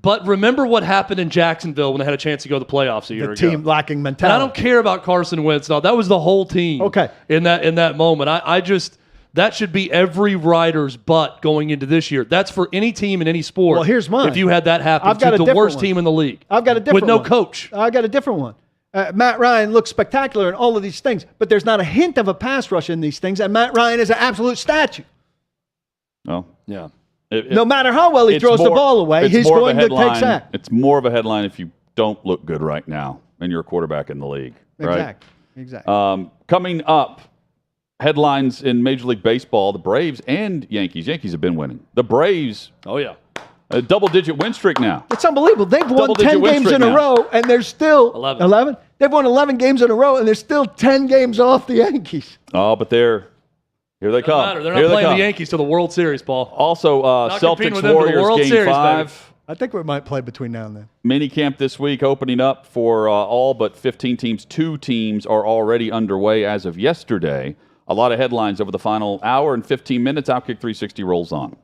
S2: But remember what happened in Jacksonville when they had a chance to go to the playoffs a year ago.
S3: The team lacking mentality.
S2: And I don't care about Carson Wentz. No, that was the whole team.
S3: Okay.
S2: In that moment, I just. That should be every writer's butt going into this year. That's for any team in any sport.
S3: Well, here's mine.
S2: If you had that happen to the worst team in the league.
S3: I've got a different
S2: one.
S3: one.
S2: With no coach.
S3: I've got a different one. Matt Ryan looks spectacular in all of these things, but there's not a hint of a pass rush in these things, and Matt Ryan is an absolute statue.
S1: Oh,
S2: yeah.
S3: No matter how well he throws the ball away, he's going to take sack.
S1: It's more of a headline if you don't look good right now and you're a quarterback in the league. Right?
S3: Exactly.
S1: Coming up, headlines in Major League Baseball, the Braves and Yankees. Yankees have been winning. The Braves, a double-digit win streak now.
S3: It's unbelievable. They've won 10 games in a row, and they're still 11. They've won 11 games in a row, and they're still 10 games off the Yankees.
S1: Oh, but here they come.
S2: They're not playing the Yankees to the World Series, Paul.
S1: Also, Celtics-Warriors Game 5.
S3: I think we might play between now and then.
S1: Minicamp this week opening up for all but 15 teams. 2 teams are already underway as of yesterday. A lot of headlines over the final hour and 15 minutes. Outkick 360 rolls on.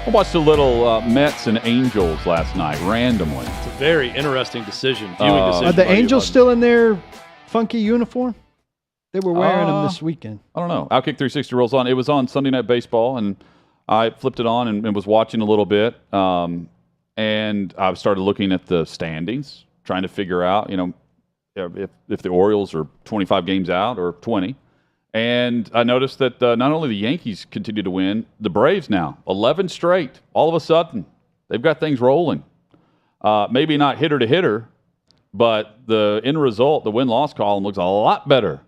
S1: I watched a little Mets and Angels last night, randomly.
S2: It's a very interesting decision. Viewing decision.
S3: Are the Angels still in their funky uniform? They were wearing them this weekend.
S1: I don't know. Outkick 360 rolls on. It was on Sunday Night Baseball, and I flipped it on and was watching a little bit. And I started looking at the standings, trying to figure out, if the Orioles are 25 games out or 20. And I noticed that not only the Yankees continue to win, the Braves now, 11 straight. All of a sudden, they've got things rolling. Maybe not hitter to hitter, but the end result, the win-loss column, looks a lot better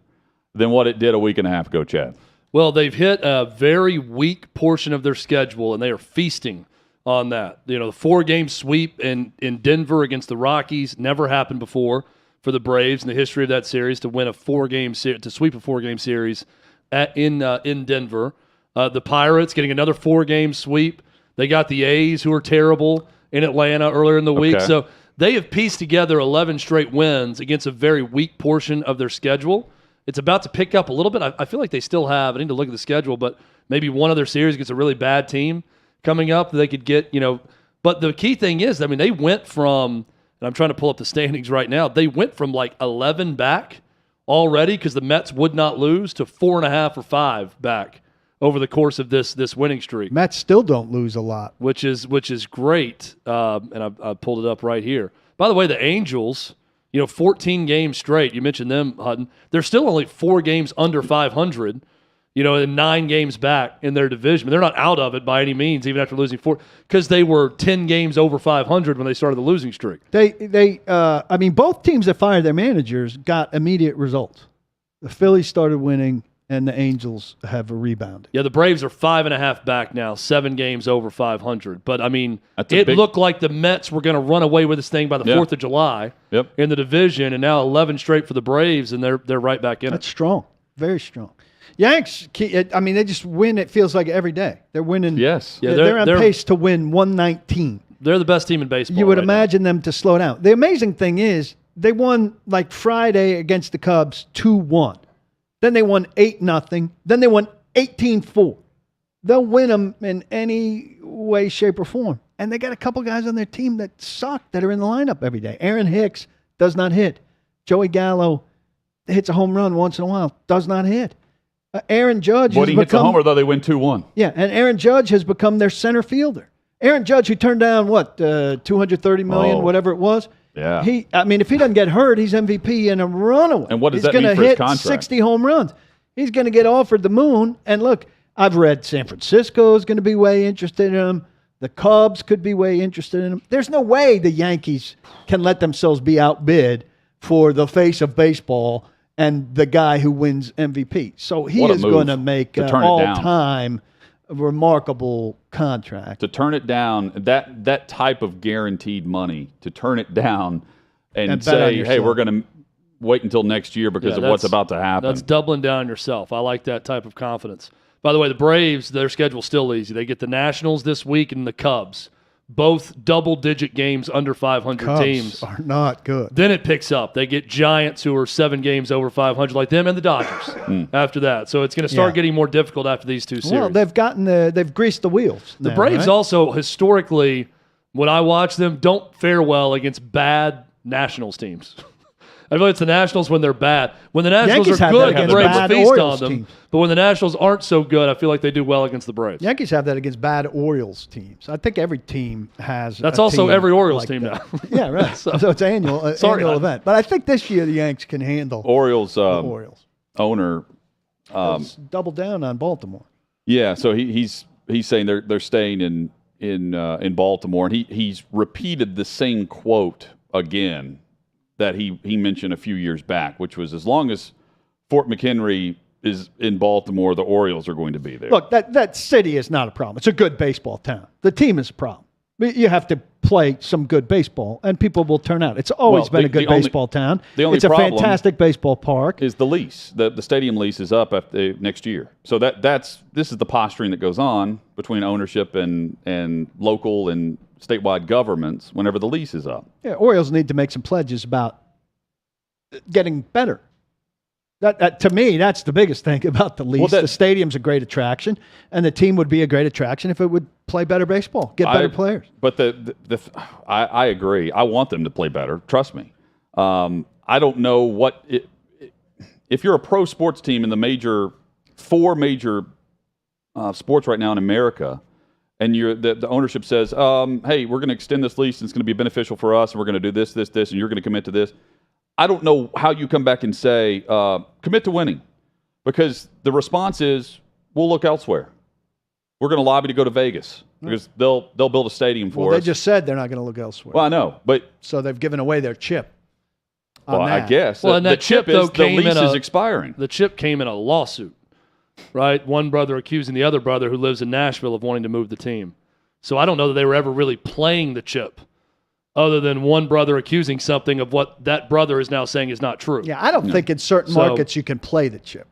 S1: than what it did a week and a half ago, Chad.
S2: Well, they've hit a very weak portion of their schedule, and they are feasting on that. The 4-game sweep in Denver against the Rockies never happened before for the Braves in the history of that series, to win a 4-game to sweep a 4-game series in Denver. The Pirates getting another 4-game sweep. They got the A's, who are terrible, in Atlanta earlier in the week. So they have pieced together 11 straight wins against a very weak portion of their schedule. It's about to pick up a little bit. I feel like they still have, I need to look at the schedule, but maybe one of their series against a really bad team coming up that they could get, But the key thing is, they went from, and I'm trying to pull up the standings right now, they went from like 11 back already because the Mets would not lose to 4.5 or 5 back over the course of this winning streak.
S3: Mets still don't lose a lot,
S2: which is great. And I pulled it up right here. By the way, the Angels, 14 games straight. You mentioned them, Hutton. They're still only 4 games under 500. And 9 games back in their division. They're not out of it by any means, even after losing 4, because they were 10 games over 500 when they started the losing streak.
S3: Both teams that fired their managers got immediate results. The Phillies started winning, and the Angels have rebounded.
S2: Yeah, the Braves are 5.5 back now, 7 games over 500. But, it looked like the Mets were going to run away with this thing by the 4th of July in the division, and now 11 straight for the Braves, and they're right back in it.
S3: That's strong, very strong. Yanks, they just win, it feels like, every day. They're winning.
S1: Yes.
S3: Yeah, they're on pace to win 119.
S2: They're the best team in baseball.
S3: You would imagine them to slow down. The amazing thing is they won, like Friday against the Cubs, 2-1. Then they won 8-0. Then they won 18-4. They'll win them in any way, shape, or form. And they got a couple guys on their team that suck that are in the lineup every day. Aaron Hicks does not hit. Joey Gallo hits a home run once in a while, does not hit. Aaron Judge
S1: he hits a homer, though they win 2-1.
S3: Yeah, and Aaron Judge has become their center fielder. Aaron Judge, who turned down, $230 million, whatever it was.
S1: Yeah.
S3: If he doesn't get hurt, he's MVP and a runaway.
S1: And what does that mean for his contract?
S3: He's going to hit 60 home runs. He's going to get offered the moon. And look, I've read San Francisco is going to be way interested in him. The Cubs could be way interested in him. There's no way the Yankees can let themselves be outbid for the face of baseball and the guy who wins MVP. So he is going to make an all-time remarkable contract.
S1: To turn it down, that type of guaranteed money, to turn it down and say, hey, we're going to wait until next year because of what's about to happen.
S2: That's doubling down on yourself. I like that type of confidence. By the way, the Braves, their schedule's still easy. They get the Nationals this week and the Cubs. both double-digit games under 500
S3: Cubs
S2: teams.
S3: are not good.
S2: Then it picks up. They get Giants who are 7 games over 500 like them and the Dodgers after that. So it's going to start getting more difficult after these two series.
S3: Well, they've greased the wheels.
S2: The Braves also historically, when I watch them, don't fare well against bad Nationals teams. I feel like it's the Nationals when they're bad. When the Nationals
S3: Yankees
S2: are
S3: have
S2: good,
S3: that
S2: the
S3: against
S2: Braves
S3: bad
S2: feast
S3: Orioles
S2: on them.
S3: teams.
S2: But when the Nationals aren't so good, I feel like they do well against the Braves.
S3: Yankees have that against bad Orioles teams. I think every team has.
S2: That's
S3: a
S2: also
S3: team
S2: every Orioles
S3: like
S2: team
S3: that.
S2: now.
S3: Yeah, right. so it's an annual event. But I think this year the Yanks can handle
S1: Orioles,
S3: the Orioles.
S1: owner.
S3: Let's double down on Baltimore.
S1: Yeah, so he's saying they're staying in Baltimore, and he's repeated the same quote again that he mentioned a few years back, which was, as long as Fort McHenry is in Baltimore, the Orioles are going to be there.
S3: Look, that city is not a problem. It's a good baseball town. The team is a problem. You have to play some good baseball, and people will turn out. It's always been a good baseball town.
S1: The only
S3: it's a
S1: problem
S3: fantastic baseball park.
S1: Is the lease. The stadium lease is up after next year. So this is the posturing that goes on between ownership and local and statewide governments whenever the lease is up.
S3: Yeah, Orioles need to make some pledges about getting better. That to me, that's the biggest thing about the lease. The stadium's a great attraction, and the team would be a great attraction if it would play better baseball, get better players.
S1: But I agree. I want them to play better. Trust me. I don't know if you're a pro sports team in the four major sports right now in America, and the ownership says, hey, we're going to extend this lease, and it's going to be beneficial for us, and we're going to do this, this, this, and you're going to commit to this. I don't know how you come back and say, commit to winning, because the response is, we'll look elsewhere. We're going to lobby to go to Vegas because they'll build a stadium for us.
S3: Well, they just said they're not going to look elsewhere.
S1: Well, I know, but
S3: so they've given away their chip.
S1: Well, I guess.
S2: Well, and that chip though
S1: the lease is expiring.
S2: The chip came in a lawsuit, right? One brother accusing the other brother who lives in Nashville of wanting to move the team. So I don't know that they were ever really playing the chip, other than one brother accusing something of what that brother is now saying is not true.
S3: Yeah, I don't think in certain markets you can play the chip.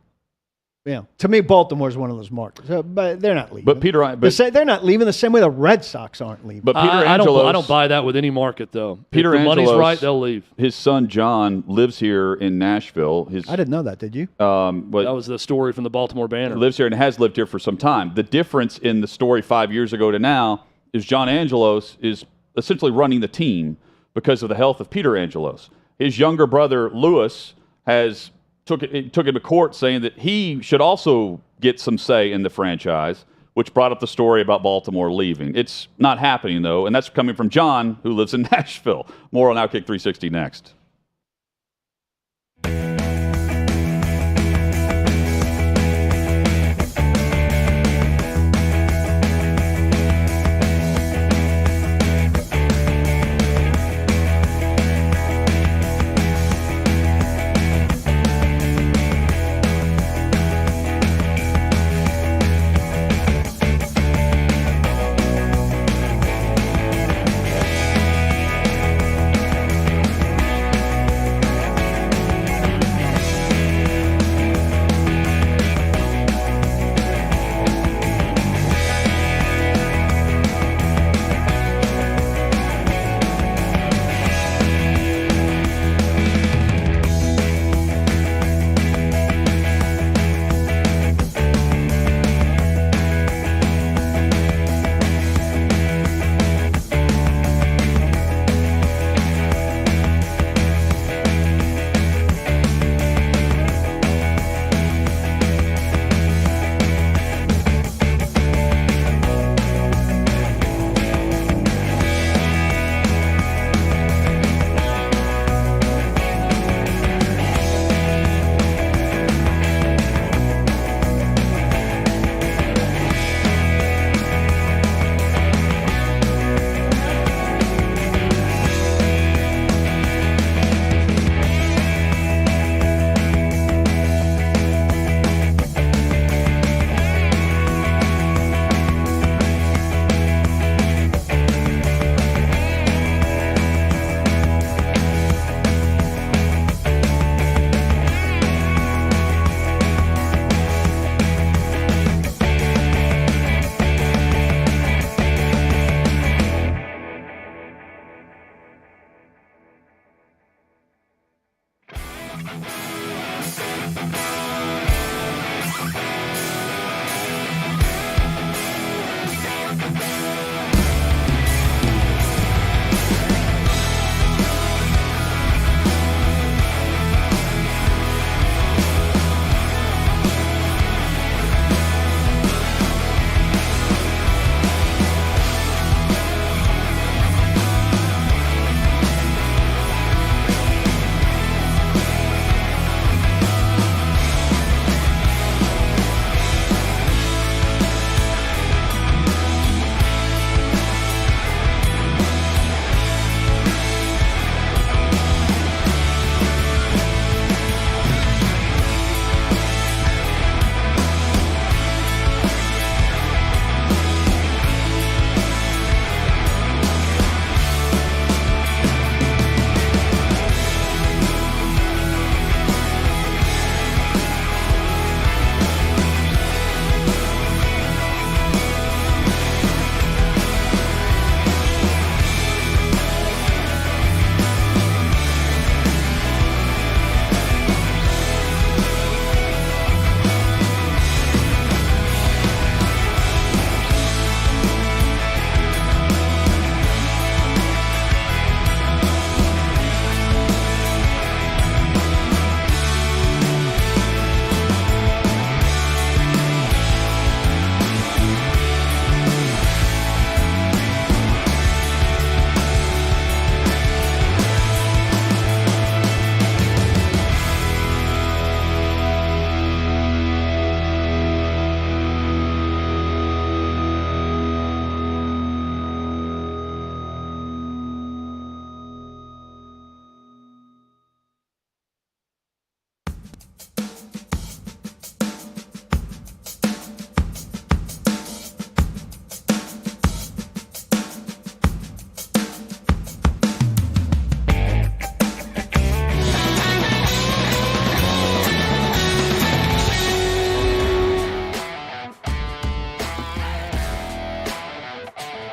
S3: Yeah, to me, Baltimore is one of those markets, but they're not leaving.
S1: But
S3: they're not leaving the same way the Red Sox aren't leaving.
S1: But Peter
S2: I don't buy that with any market though.
S1: Peter
S2: if the money's
S1: Angelos,
S2: right, they'll leave.
S1: His son John lives here in Nashville.
S3: I didn't know that. Did you?
S2: That was the story from the Baltimore Banner.
S1: Lives here and has lived here for some time. The difference in the story 5 years ago to now is John Angelos is essentially running the team because of the health of Peter Angelos. His younger brother Louis took it to court saying that he should also get some say in the franchise, which brought up the story about Baltimore leaving. It's not happening, though, and that's coming from John, who lives in Nashville. More on Outkick 360 next.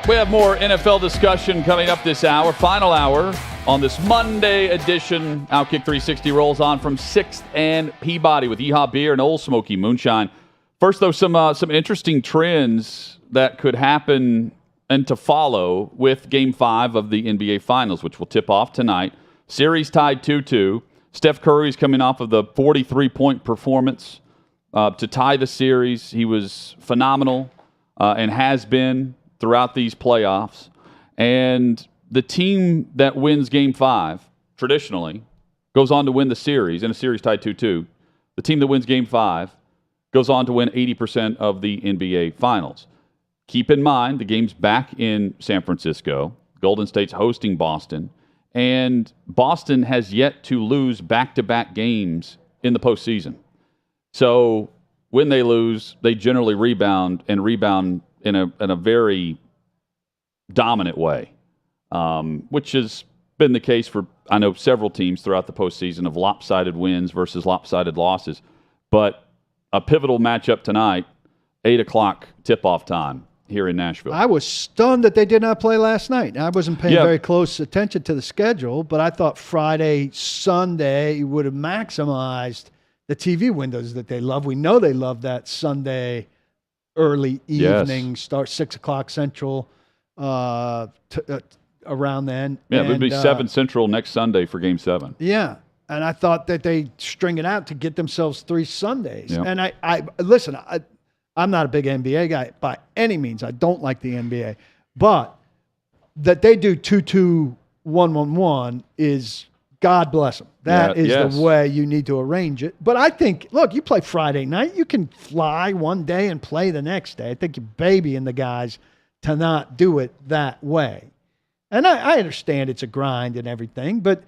S1: We have more NFL discussion coming up this hour, final hour on this Monday edition. Outkick 360 rolls on from 6th and Peabody with Yeehaw Beer and Old Smoky Moonshine. First, though, some interesting trends that could happen and to follow with Game 5 of the NBA Finals, which will tip off tonight. Series tied 2-2. Steph Curry's coming off of the 43-point performance to tie the series. He was phenomenal and has been throughout these playoffs. And the team that wins Game 5, traditionally, goes on to win the series, in a series tied 2-2. The team that wins Game 5 goes on to win 80% of the NBA Finals. Keep in mind, the game's back in San Francisco. Golden State's hosting Boston. And Boston has yet to lose back-to-back games in the postseason. So when they lose, they generally rebound in a very dominant way, which has been the case for, I know, several teams throughout the postseason of lopsided wins versus lopsided losses. But a pivotal matchup tonight, 8 o'clock tip-off time here in Nashville.
S3: I was stunned that they did not play last night. I wasn't paying very close attention to the schedule, but I thought Friday, Sunday would have maximized the TV windows that they love. We know they love that Sunday early evening, start 6 o'clock Central around then.
S1: Yeah, it would be 7 Central next Sunday for Game 7.
S3: Yeah, and I thought that they string it out to get themselves 3 Sundays.
S1: Yep.
S3: And I listen, I'm not a big NBA guy by any means. I don't like the NBA. But that they do 2-2-1-1-1 is, God bless them. That is the way you need to arrange it. But I think, look, you play Friday night. You can fly one day and play the next day. I think you're babying the guys to not do it that way. And I understand it's a grind and everything, but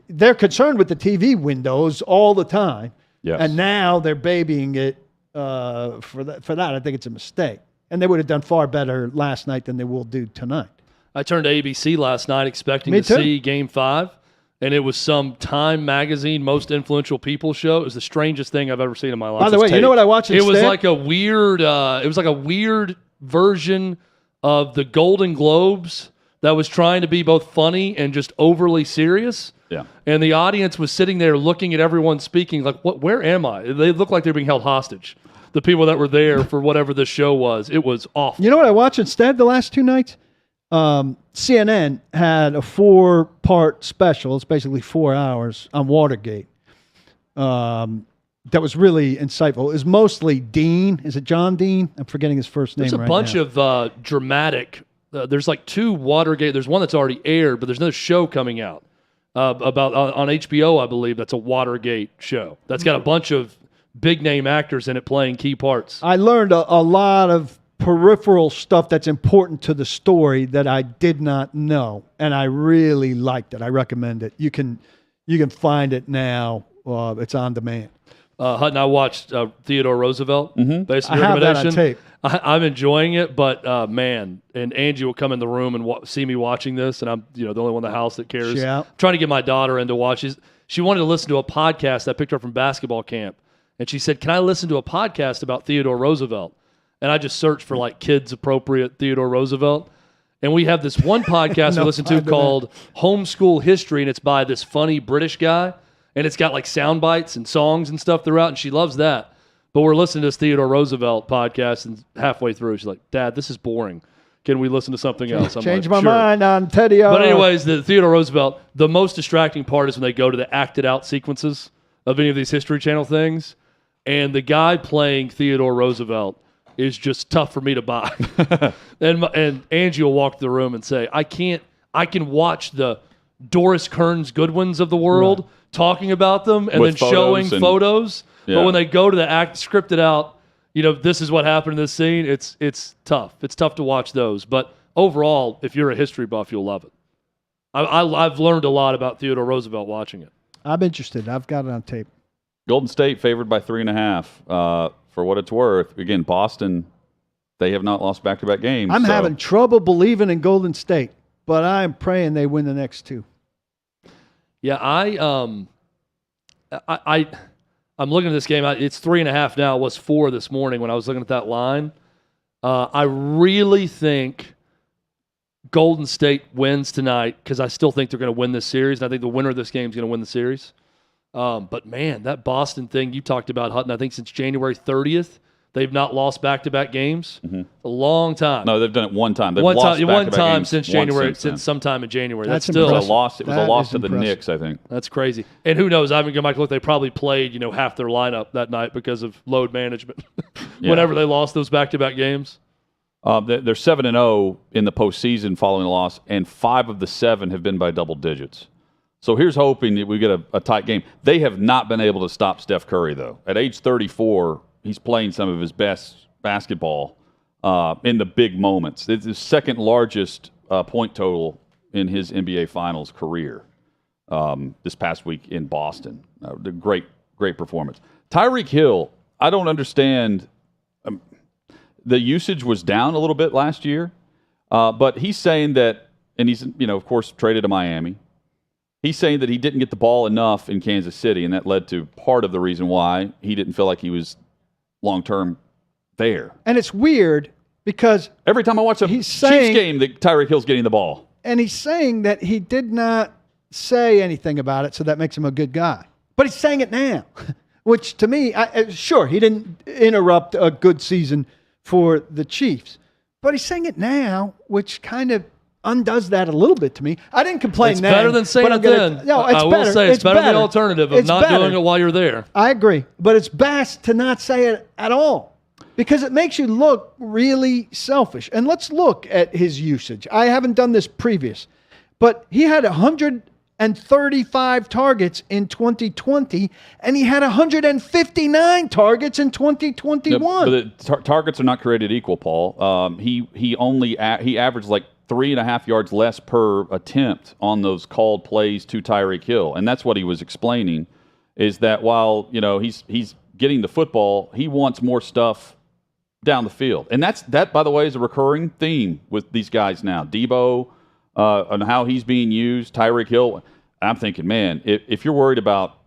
S3: they're concerned with the TV windows all the time.
S1: Yes.
S3: And now they're babying it for that. I think it's a mistake. And they would have done far better last night than they will do tonight.
S2: I turned to ABC last night expecting to see Game 5, and it was some Time Magazine Most Influential People show. It was the strangest thing I've ever seen in my life.
S3: By the way, you know what I watched instead?
S2: It was like a weird. It was like a weird version of the Golden Globes that was trying to be both funny and just overly serious.
S1: Yeah.
S2: And the audience was sitting there looking at everyone speaking like, "What? Where am I?" They looked like they were being held hostage. The people that were there for whatever the show was. It was awful.
S3: You know what I watched instead the last 2 nights? CNN had a 4-part special. It's basically 4 hours on Watergate. That was really insightful. It was mostly Dean. Is it John Dean? I'm forgetting his first name.
S2: There's a bunch of dramatic. There's like 2 Watergate. There's one that's already aired, but there's another show coming out about on HBO, I believe. That's a Watergate show. That's got a bunch of big name actors in it playing key parts.
S3: I learned a lot of peripheral stuff that's important to the story that I did not know, and I really liked it. I recommend it. You can find it now. It's on demand.
S2: Hutton, I watched Theodore Roosevelt. Based on
S3: I
S2: your
S3: have that on
S2: recommendation.
S3: tape.
S2: I'm enjoying it, but man, and Angie will come in the room and see me watching this, and I'm the only one in the house that cares.
S3: Yeah.
S2: I'm trying to get my daughter into watch. She wanted to listen to a podcast. I picked her up from basketball camp, and she said, "Can I listen to a podcast about Theodore Roosevelt?" And I just searched for like kids appropriate Theodore Roosevelt. And we have this one podcast we listen to called Homeschool History, and it's by this funny British guy. And it's got like sound bites and songs and stuff throughout, and she loves that. But we're listening to this Theodore Roosevelt podcast, and halfway through, she's like, "Dad, this is boring. Can we listen to something else?" I'm
S3: Change
S2: like,
S3: my
S2: "Sure."
S3: mind on Teddy.
S2: But anyways, the Theodore Roosevelt, the most distracting part is when they go to the acted out sequences of any of these History Channel things. And the guy playing Theodore Roosevelt is just tough for me to buy. and Angie will walk through the room and say, I can watch the Doris Kearns Goodwins of the world talking about them and
S1: With
S2: then showing photos.
S1: Yeah.
S2: But when they go to the act scripted out, this is what happened in this scene, it's tough. It's tough to watch those. But overall, if you're a history buff, you'll love it. I've learned a lot about Theodore Roosevelt watching it.
S3: I'm interested. I've got it on tape.
S1: Golden State favored by 3.5. For what it's worth, again, Boston, they have not lost back-to-back games.
S3: I'm having trouble believing in Golden State, but I'm praying they win the next 2.
S2: Yeah, I'm looking at this game. It's 3.5 now. It was 4 this morning when I was looking at that line. I really think Golden State wins tonight because I still think they're going to win this series. And I think the winner of this game is going to win the series. But, man, that Boston thing you talked about, Hutton, I think since January 30th, they've not lost back-to-back games. A long time.
S1: No, they've done it one time. They've
S2: one
S1: lost
S2: time
S1: back-to-back games
S2: since January, since sometime in January. That's
S1: It
S2: still
S1: was a loss. It was a loss to the
S3: impressive.
S1: Knicks, I think.
S2: That's crazy. And who knows? I haven't gone back to look. They probably played, half their lineup that night because of load management. Whenever they lost those back-to-back games.
S1: They're 7-0 in the postseason following the loss, and 5 of the 7 have been by double digits. So here's hoping that we get a tight game. They have not been able to stop Steph Curry, though. At age 34, he's playing some of his best basketball in the big moments. It's the second largest point total in his NBA Finals career this past week in Boston. The great performance. Tyreek Hill, I don't understand. The usage was down a little bit last year, but he's saying that, and he's, of course, traded to Miami. He's saying that he didn't get the ball enough in Kansas City, and that led to part of the reason why he didn't feel like he was long-term there.
S3: And it's weird because
S1: every time I watch a Chiefs game, that Tyreek Hill's getting the ball.
S3: And he's saying that he did not say anything about it, so that makes him a good guy. But he's saying it now, which to me, sure, he didn't interrupt a good season for the Chiefs. But he's saying it now, which kind of undoes that a little bit to me. I didn't complain
S2: it's
S3: then.
S2: It's better than saying it then.
S3: No, it's
S2: I will
S3: better.
S2: say it's better than the alternative of not doing it while you're there.
S3: I agree. But it's best to not say it at all because it makes you look really selfish. And let's look at his usage. I haven't done this previous, but he had 135 targets in 2020, and he had 159 targets in 2021.
S1: But the targets are not created equal, Paul. He averaged like 3.5 yards less per attempt on those called plays to Tyreek Hill, and that's what he was explaining. Is that while he's getting the football, he wants more stuff down the field, and that by the way is a recurring theme with these guys now. Debo. On how he's being used, Tyreek Hill. I'm thinking, man, if you're worried about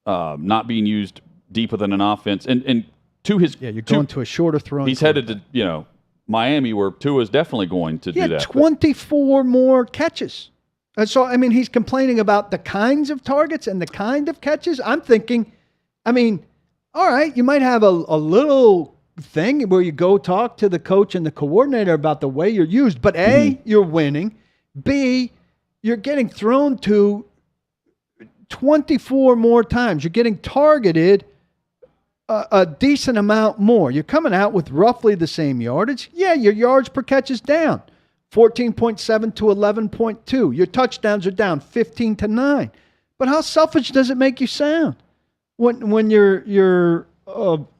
S1: not being used deep within an offense, and to his
S3: you're going to a shorter throwing.
S1: He's headed to Miami, where Tua is definitely going to do that.
S3: He had 24 more catches. And so, I mean, he's complaining about the kinds of targets and the kind of catches. I'm thinking, all right, you might have a little thing where you go talk to the coach and the coordinator about the way you're used, but A, you're winning. B, you're getting thrown to 24 more times. You're getting targeted a decent amount more. You're coming out with roughly the same yardage. Yeah, your yards per catch is down, 14.7 to 11.2. Your touchdowns are down 15 to 9. But how selfish does it make you sound when you're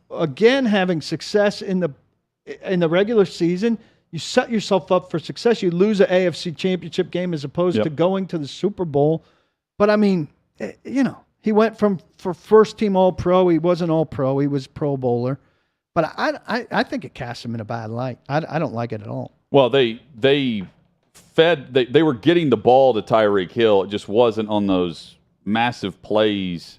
S3: again having success in the regular season? You set yourself up for success. You lose an AFC championship game as opposed to going to the Super Bowl. But, he went for first-team All-Pro. He wasn't All-Pro. He was Pro Bowler. But I think it casts him in a bad light. I don't like it at all.
S1: Well, they were getting the ball to Tyreek Hill. It just wasn't on those massive plays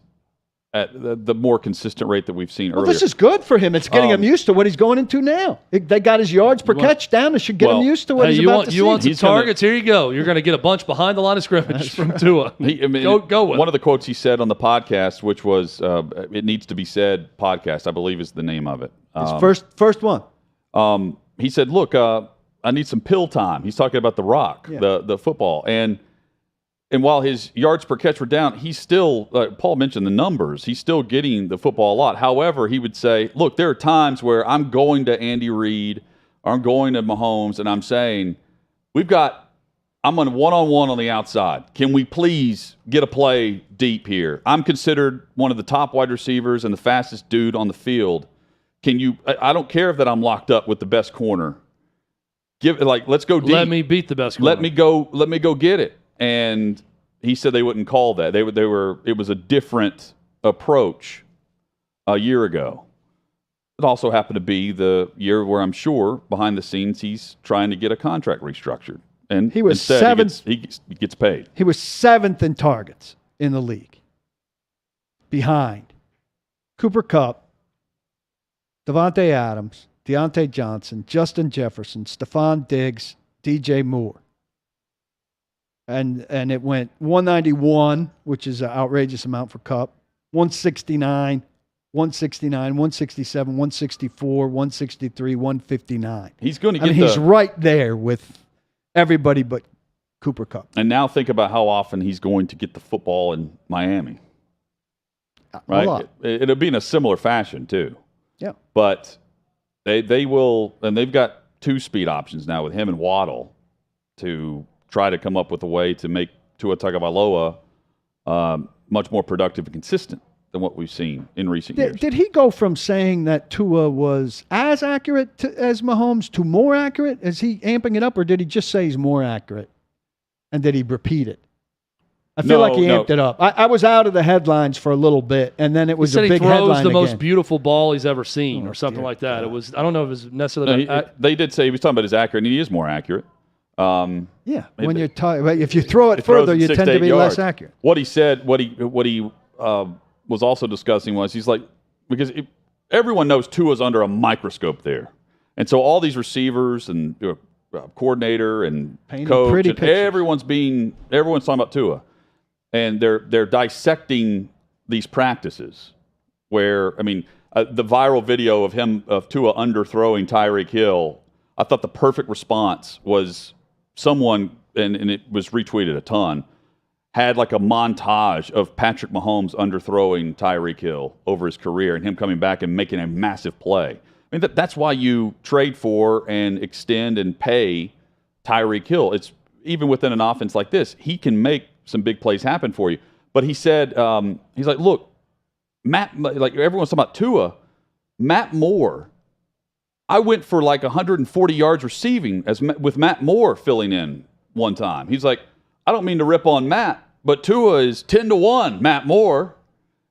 S1: at the more consistent rate that we've seen earlier.
S3: Well, this is good for him. It's getting him used to what he's going into now. They got his yards per catch down. It should get him used to what he's about to see.
S2: You want some targets? Here you go. You're going to get a bunch behind the line of scrimmage from Tua. Go with
S1: one of the quotes he said on the podcast, which was, "It needs to be said." Podcast, I believe, is the name of it.
S3: His first one.
S1: He said, "Look, I need some pill time." He's talking about the Rock, the football, and while his yards per catch were down, he's still, Paul mentioned the numbers, he's still getting the football a lot. However, he would say, look, there are times where I'm going to Andy Reid, or I'm going to Mahomes, and I'm saying, I'm on one-on-one on the outside. Can we please get a play deep here? I'm considered one of the top wide receivers and the fastest dude on the field. I don't care that I'm locked up with the best corner. Let's go deep.
S2: Let me beat the best corner.
S1: Let me go get it. And he said they wouldn't call that. It was a different approach a year ago. It also happened to be the year where I'm sure behind the scenes he's trying to get a contract restructured. And
S3: he was
S1: instead
S3: seventh.
S1: He gets paid.
S3: He was 7th in targets in the league, behind Cooper Kupp, Devontae Adams, Deontay Johnson, Justin Jefferson, Stephon Diggs, DJ Moore. and it went 191, which is an outrageous amount for Kupp, 169, 169, 167, 164, 163, 159.
S1: He's going to get
S3: he's right there with everybody but Cooper Kupp.
S1: And now think about how often he's going to get the football in Miami. Right? It'll be in a similar fashion, too.
S3: Yeah.
S1: But they will, and they've got 2 speed options now with him and Waddle to try to come up with a way to make Tua Tagovailoa much more productive and consistent than what we've seen in recent years.
S3: Did he go from saying that Tua was as accurate as Mahomes to more accurate? Is he amping it up, or did he just say he's more accurate? And did he repeat it? I feel like he amped it up. I was out of the headlines for a little bit, and then it was a big headline
S2: he throws the most
S3: again.
S2: beautiful ball he's ever seen, or something like that. It was. I don't know if it was necessarily.
S1: They did say he was talking about his accurate, and he is more accurate.
S3: When you're talking, if you throw it further, you tend to be less accurate.
S1: What he said, what he was also discussing was he's like, because everyone knows Tua's under a microscope there, and so all these receivers and coordinator and coach, and everyone's talking about Tua, and they're dissecting these practices. Where the viral video of Tua underthrowing Tyreek Hill, I thought the perfect response was someone, and it was retweeted a ton, had like a montage of Patrick Mahomes underthrowing Tyreek Hill over his career and him coming back and making a massive play. That's why you trade for and extend and pay Tyreek Hill. It's even within an offense like this, he can make some big plays happen for you. But he said, he's like, look, Matt, like everyone's talking about Tua, Matt Moore, I went for like 140 yards receiving with Matt Moore filling in one time. He's like, I don't mean to rip on Matt, but Tua is 10-1 Matt Moore.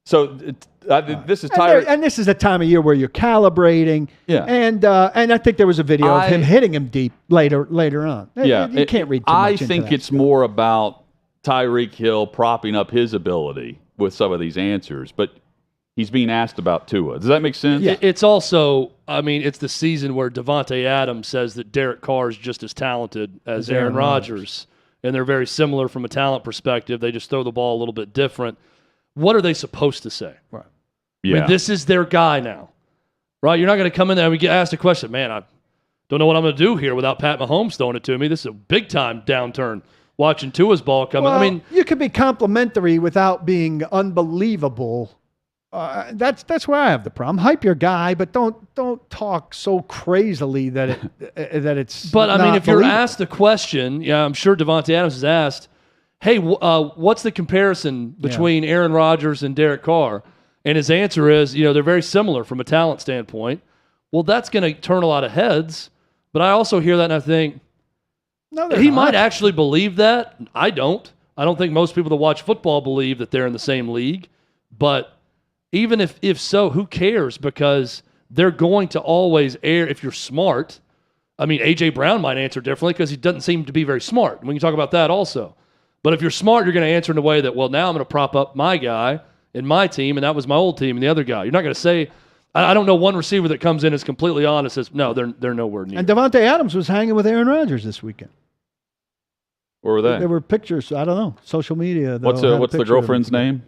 S1: So this is Tyreek.
S3: And this is a time of year where you're calibrating.
S1: Yeah.
S3: And I think there was a video of him hitting him deep later on.
S1: Yeah.
S3: You can't read too much into that.
S1: I think it's more about Tyreek Hill propping up his ability with some of these answers, but he's being asked about Tua. Does that make sense?
S2: Yeah. It's also, it's the season where Devontae Adams says that Derek Carr is just as talented as Aaron Rodgers. And they're very similar from a talent perspective. They just throw the ball a little bit different. What are they supposed to say?
S3: Right.
S1: Yeah.
S2: This is their guy now, right? You're not going to come in there and get asked a question. Man, I don't know what I'm going to do here without Pat Mahomes throwing it to me. This is a big-time downturn watching Tua's ball come in.
S3: Well, you could be complimentary without being unbelievable. That's where I have the problem. Hype your guy, but don't talk so crazily that it's.
S2: But
S3: not
S2: if you're
S3: believable.
S2: asked the question, I'm sure Devontae Adams is asked, "Hey, what's the comparison between Aaron Rodgers and Derek Carr?" And his answer is, they're very similar from a talent standpoint. Well, that's going to turn a lot of heads. But I also hear that and I think, he might actually believe that. I don't. I don't think most people that watch football believe that they're in the same league. But even if so, who cares? Because they're going to always err if you're smart. A.J. Brown might answer differently because he doesn't seem to be very smart. We can talk about that also. But if you're smart, you're going to answer in a way that, well, now I'm going to prop up my guy in my team, and that was my old team and the other guy. You're not going to say, I don't know one receiver that comes in as completely honest as, no, they're nowhere near.
S3: And Devontae Adams was hanging with Aaron Rodgers this weekend.
S1: Where were they?
S3: There were pictures. I don't know. Social media.
S1: What's the girlfriend's name?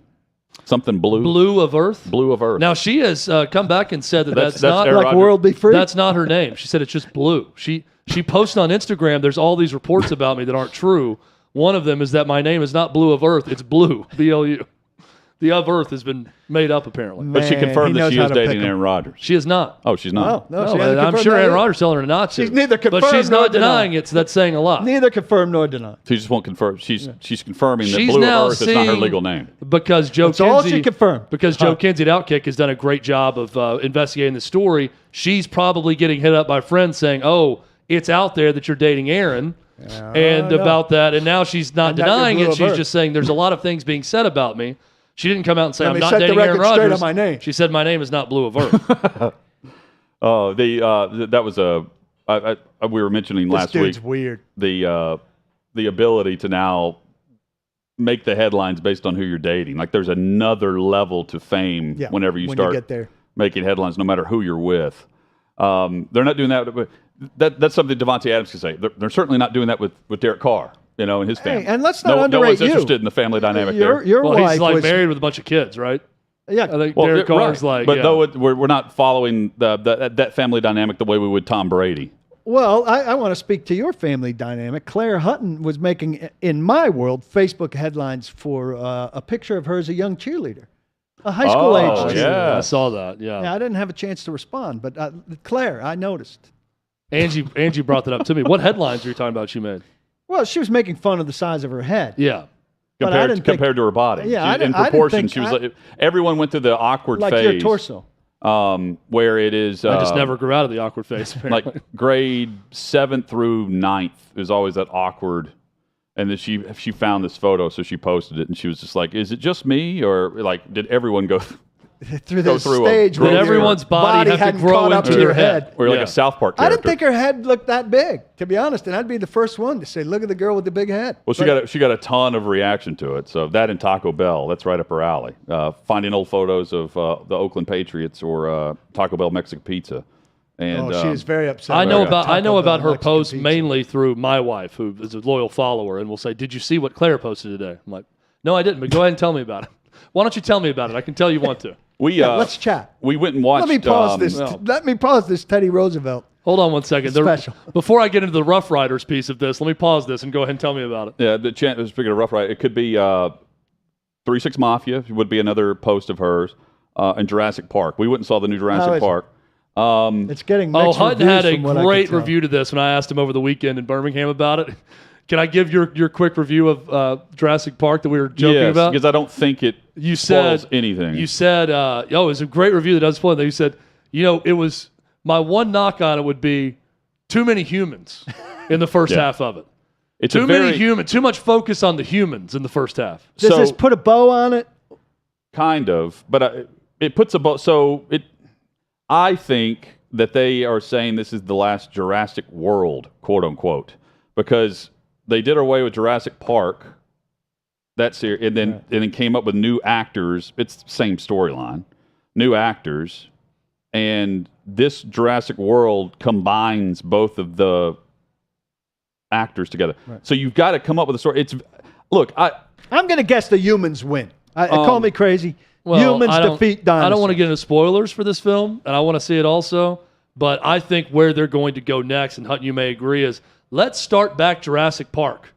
S1: Something Blue?
S2: Blue of Earth?
S1: Blue of Earth.
S2: Now, she has come back and said that's not
S1: Aaron
S3: like
S1: Rodgers.
S3: World Be Free.
S2: That's not her name. She said it's just Blue. She posted on Instagram, there's all these reports about me that aren't true. One of them is that my name is not Blue of Earth, it's Blue, B-L-U. The of Earth has been made up, apparently.
S1: But she confirmed that she is dating Aaron Rodgers.
S2: She is not.
S1: Oh, she's not.
S3: No,
S2: I'm sure Aaron Rodgers telling her not to.
S3: She's neither confirmed
S2: but she's
S3: nor
S2: not denying it, so that's saying a lot.
S3: Neither confirmed nor denied.
S1: She just won't confirm. She's confirming that
S2: She's
S1: Blue
S2: now
S1: of Earth is not her
S2: seeing-
S1: legal name.
S2: Because Joe
S3: That's
S2: Kinsey,
S3: all she confirmed.
S2: Because Joe Kinsey at Outkick has done a great job of investigating the story. She's probably getting hit up by friends saying, "Oh, it's out there that you're dating Aaron," about that, and now she's not denying
S3: Blue
S2: it.
S3: of
S2: She's
S3: Earth.
S2: just saying there's a lot of things being said about me. She didn't come out and say
S3: Let
S2: I'm
S3: me
S2: not
S3: set the
S2: dating Aaron
S3: record straight
S2: Rodgers.
S3: on my name.
S2: She said my name is not Blue of Earth.
S1: Oh, that was we were mentioning last
S3: This dude's
S1: week
S3: weird.
S1: the ability to now make the headlines based on who you're dating. Like there's another level to fame whenever you start
S3: get there.
S1: making headlines, no matter who you're with. They're not doing that. But that's something Devontae Adams can say. They're certainly not doing that with Derek Carr. you know, in his family.
S3: and let's not
S1: no
S3: underrate
S1: one's
S3: you.
S1: interested in the family dynamic there.
S3: Your
S2: Well,
S3: wife
S2: he's like
S3: was
S2: married with a bunch of kids, right?
S3: Yeah,
S2: I think Derek Carr's like,
S1: but
S2: yeah.
S1: though we're not following that family dynamic the way we would Tom Brady.
S3: Well, I want to speak to your family dynamic. Claire Hutton was making, in my world, Facebook headlines for a picture of her as a young cheerleader, a high school age cheerleader.
S1: Yeah.
S2: I saw that. Yeah.
S3: Yeah, I didn't have a chance to respond, but Claire, I noticed.
S2: Angie brought that up to me. What headlines are you talking about she made?
S3: Well, she was making fun of the size of her head.
S2: Yeah.
S3: But I didn't think-
S1: Compared to her body.
S3: Yeah, I didn't-
S1: in proportion,
S3: I didn't
S1: she was
S3: think-
S1: like, everyone went through the awkward
S3: Like
S1: phase.
S3: your torso.
S1: Where it is.
S2: I just never grew out of the awkward phase. Apparently.
S1: Like grade 7th through 9th is always that awkward. And then she found this photo, so she posted it, and she was just like, "Is it just me, or like did everyone go
S3: Through
S1: Go
S3: this
S1: through a
S3: stage
S1: growth
S3: where
S1: spurt.
S3: your
S2: Everyone's body have to
S3: hadn't
S2: grow
S3: caught up
S2: into
S3: to
S2: their
S3: your head.
S1: or like
S2: Yeah.
S1: a South Park
S3: I
S1: character?"
S3: didn't think her head looked that big, to be honest, and I'd be the first one to say, "Look at the girl with the big head."
S1: Well, she got a ton of reaction to it. So that and Taco Bell, that's right up her alley. Finding old photos of the Oakland Patriots or Taco Bell Mexican pizza. And
S3: she is very upset.
S2: I know
S3: about
S2: about her
S3: Mexican
S2: post
S3: pizza.
S2: mainly through my wife, who is a loyal follower, and will say, "Did you see what Claire posted today?" I'm like, "No, I didn't." But go ahead and tell me about it. Why don't you tell me about it? I can tell you want to.
S3: Let's chat.
S1: We went and watched.
S3: Let me pause this Teddy Roosevelt.
S2: Hold on one second.
S3: Special.
S2: Before I get into the Rough Riders piece of this, let me pause this and go ahead and tell me about it.
S1: Yeah, speaking of Rough Ride, it could be 3-6 Mafia would be another post of hers, and Jurassic Park. We went and saw the new
S3: How
S1: Jurassic
S3: is it?
S1: Park.
S3: It's getting mixed
S2: Hutton had a
S3: reviews from what I
S2: great
S3: could tell.
S2: review to this when I asked him over the weekend in Birmingham about it. Can I give your quick review of Jurassic Park that we were joking
S1: Yes,
S2: about?
S1: because I don't think it
S2: You
S1: spoils
S2: said
S1: anything.
S2: You said, it was a great review that doesn't spoil anything. You said, it was my one knock on it would be too many humans in the first half of it.
S1: it's
S2: Too
S1: a
S2: many
S1: very
S2: humans. Too much focus on the humans in the first half.
S3: Does
S1: so
S3: this put a bow on it?
S1: kind of, but it puts a so it. I think that they are saying this is the last Jurassic World, quote unquote, because they did away with Jurassic Park. That series, and then came up with new actors. It's the same storyline, new actors, and this Jurassic World combines both of the actors together. Right. So you've got to come up with a story.
S3: I'm going to guess the humans win. Call me crazy. Humans defeat dinosaurs.
S2: I don't want to get into spoilers for this film, and I want to see it also. But I think where they're going to go next, and Hutton, you may agree, is let's start back Jurassic Park.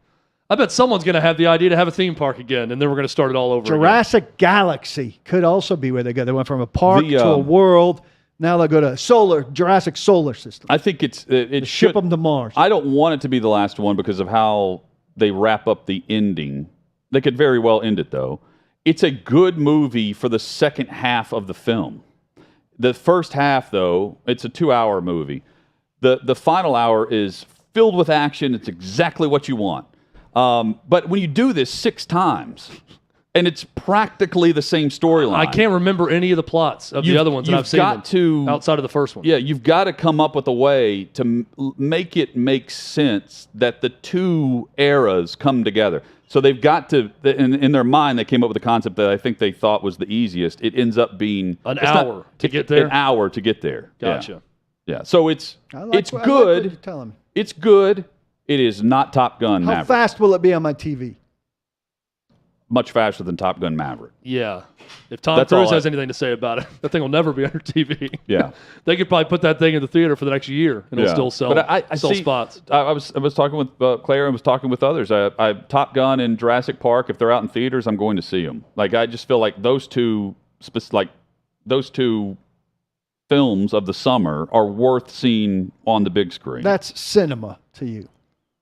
S2: I bet someone's going to have the idea to have a theme park again, and then we're going to start it all over
S3: Jurassic Galaxy could also be where they go. They went from a park to a world. Now they'll go to Jurassic Solar System.
S1: I think it should
S3: ship them to Mars.
S1: I don't want it to be the last one because of how they wrap up the ending. They could very well end it, though. It's a good movie for the second half of the film. The first half, though, it's a 2-hour movie. The final hour is filled with action. It's exactly what you want. But when you do this 6 times, and it's practically the same storyline.
S2: I can't remember any of the plots of the other ones that I've seen outside of the first one.
S1: Yeah, you've got to come up with a way to make it make sense that the two eras come together. So they've got to, in their mind, they came up with a concept that I think they thought was the easiest. It ends up being
S2: an hour to get there.
S1: An hour to get there.
S2: Gotcha.
S1: Yeah. So it's good.
S3: I like what you're telling me.
S1: It's good. It is not Top Gun Maverick.
S3: How fast will it be on my TV?
S1: Much faster than Top Gun Maverick.
S2: Yeah. If Tom Cruise has anything to say about it, that thing will never be on your TV.
S1: Yeah.
S2: They could probably put that thing in the theater for the next year and it'll still sell,
S1: but I
S2: sell
S1: see,
S2: spots.
S1: I was talking with Claire and was talking with others. Top Gun and Jurassic Park, if they're out in theaters, I'm going to see them. Like, I just feel like those two films of the summer are worth seeing on the big screen.
S3: That's cinema to you.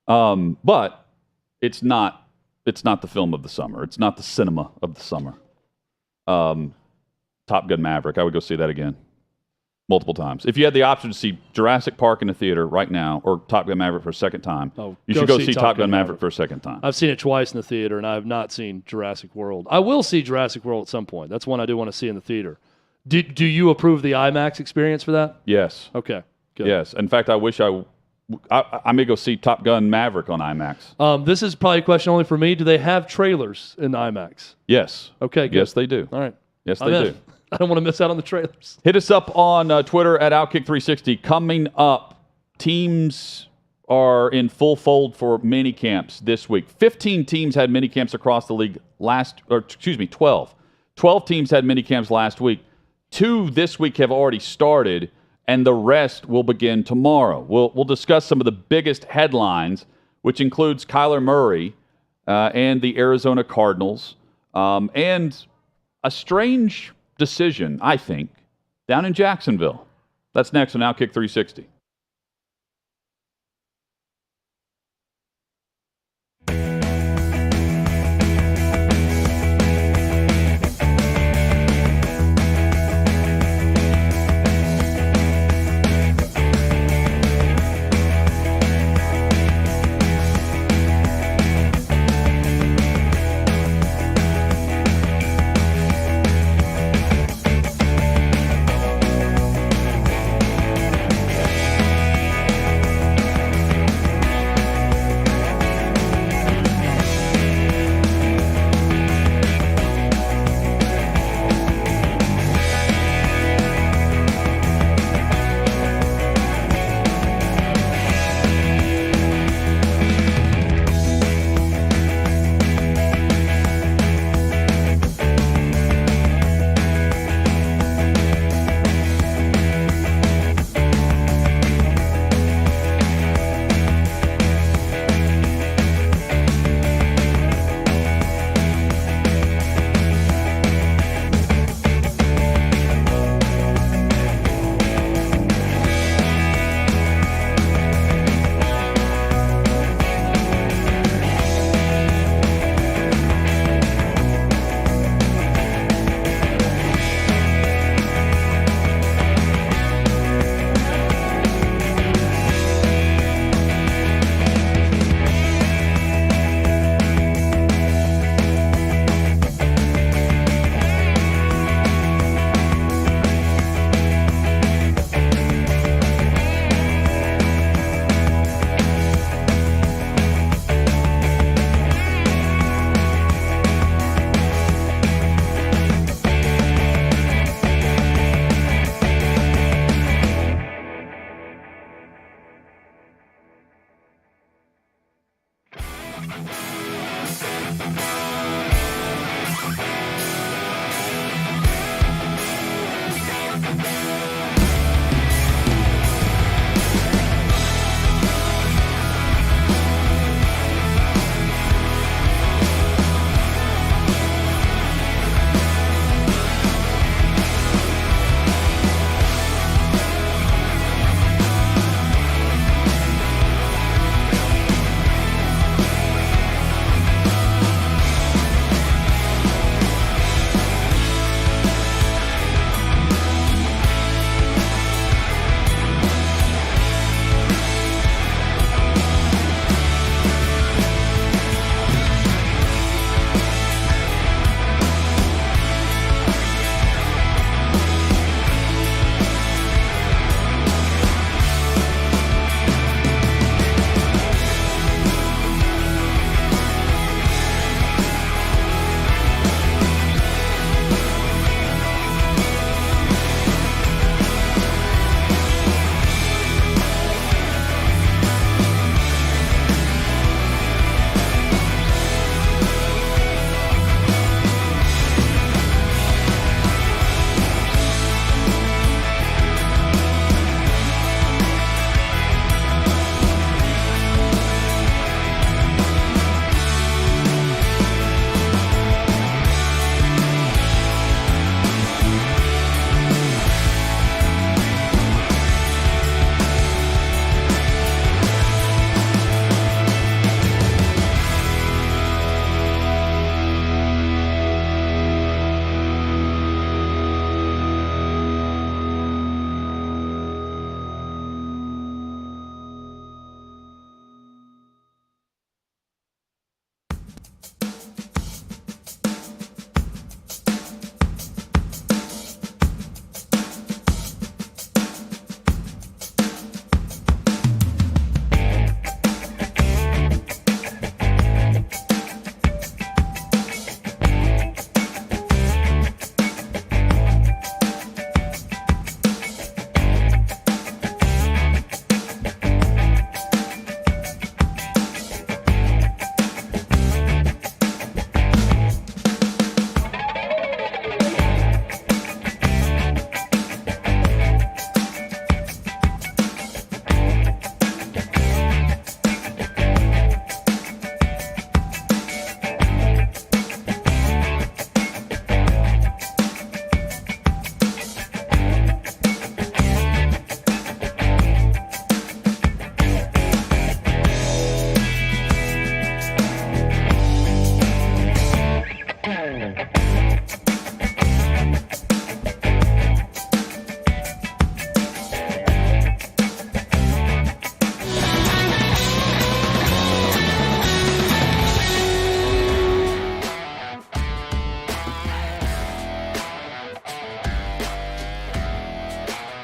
S1: But it's not the film of the summer. It's not the cinema of the summer. Top Gun Maverick, I would go see that again multiple times. If you had the option to see Jurassic Park in the theater right now or Top Gun Maverick for a second time, you should go see Top Gun Maverick for a second time.
S2: I've seen it twice in the theater, and I have not seen Jurassic World. I will see Jurassic World at some point. That's one I do want to see in the theater. Do you approve the IMAX experience for that?
S1: Yes.
S2: Okay, good.
S1: Yes. In fact, I wish I may go see Top Gun Maverick on IMAX.
S2: This is probably a question only for me. Do they have trailers in IMAX?
S1: Yes.
S2: Okay, good.
S1: Yes, they do.
S2: All right.
S1: Yes, they do.
S2: I don't want to miss out on the trailers.
S1: Hit us up on Twitter at Outkick360. Coming up, teams are in full fold for mini camps this week. 15 teams had mini camps across the league 12. 12 teams had mini camps last week. 2 this week have already started, and the rest will begin tomorrow. We'll discuss some of the biggest headlines, which includes Kyler Murray and the Arizona Cardinals, and a strange decision, I think, down in Jacksonville. That's next on Outkick 360.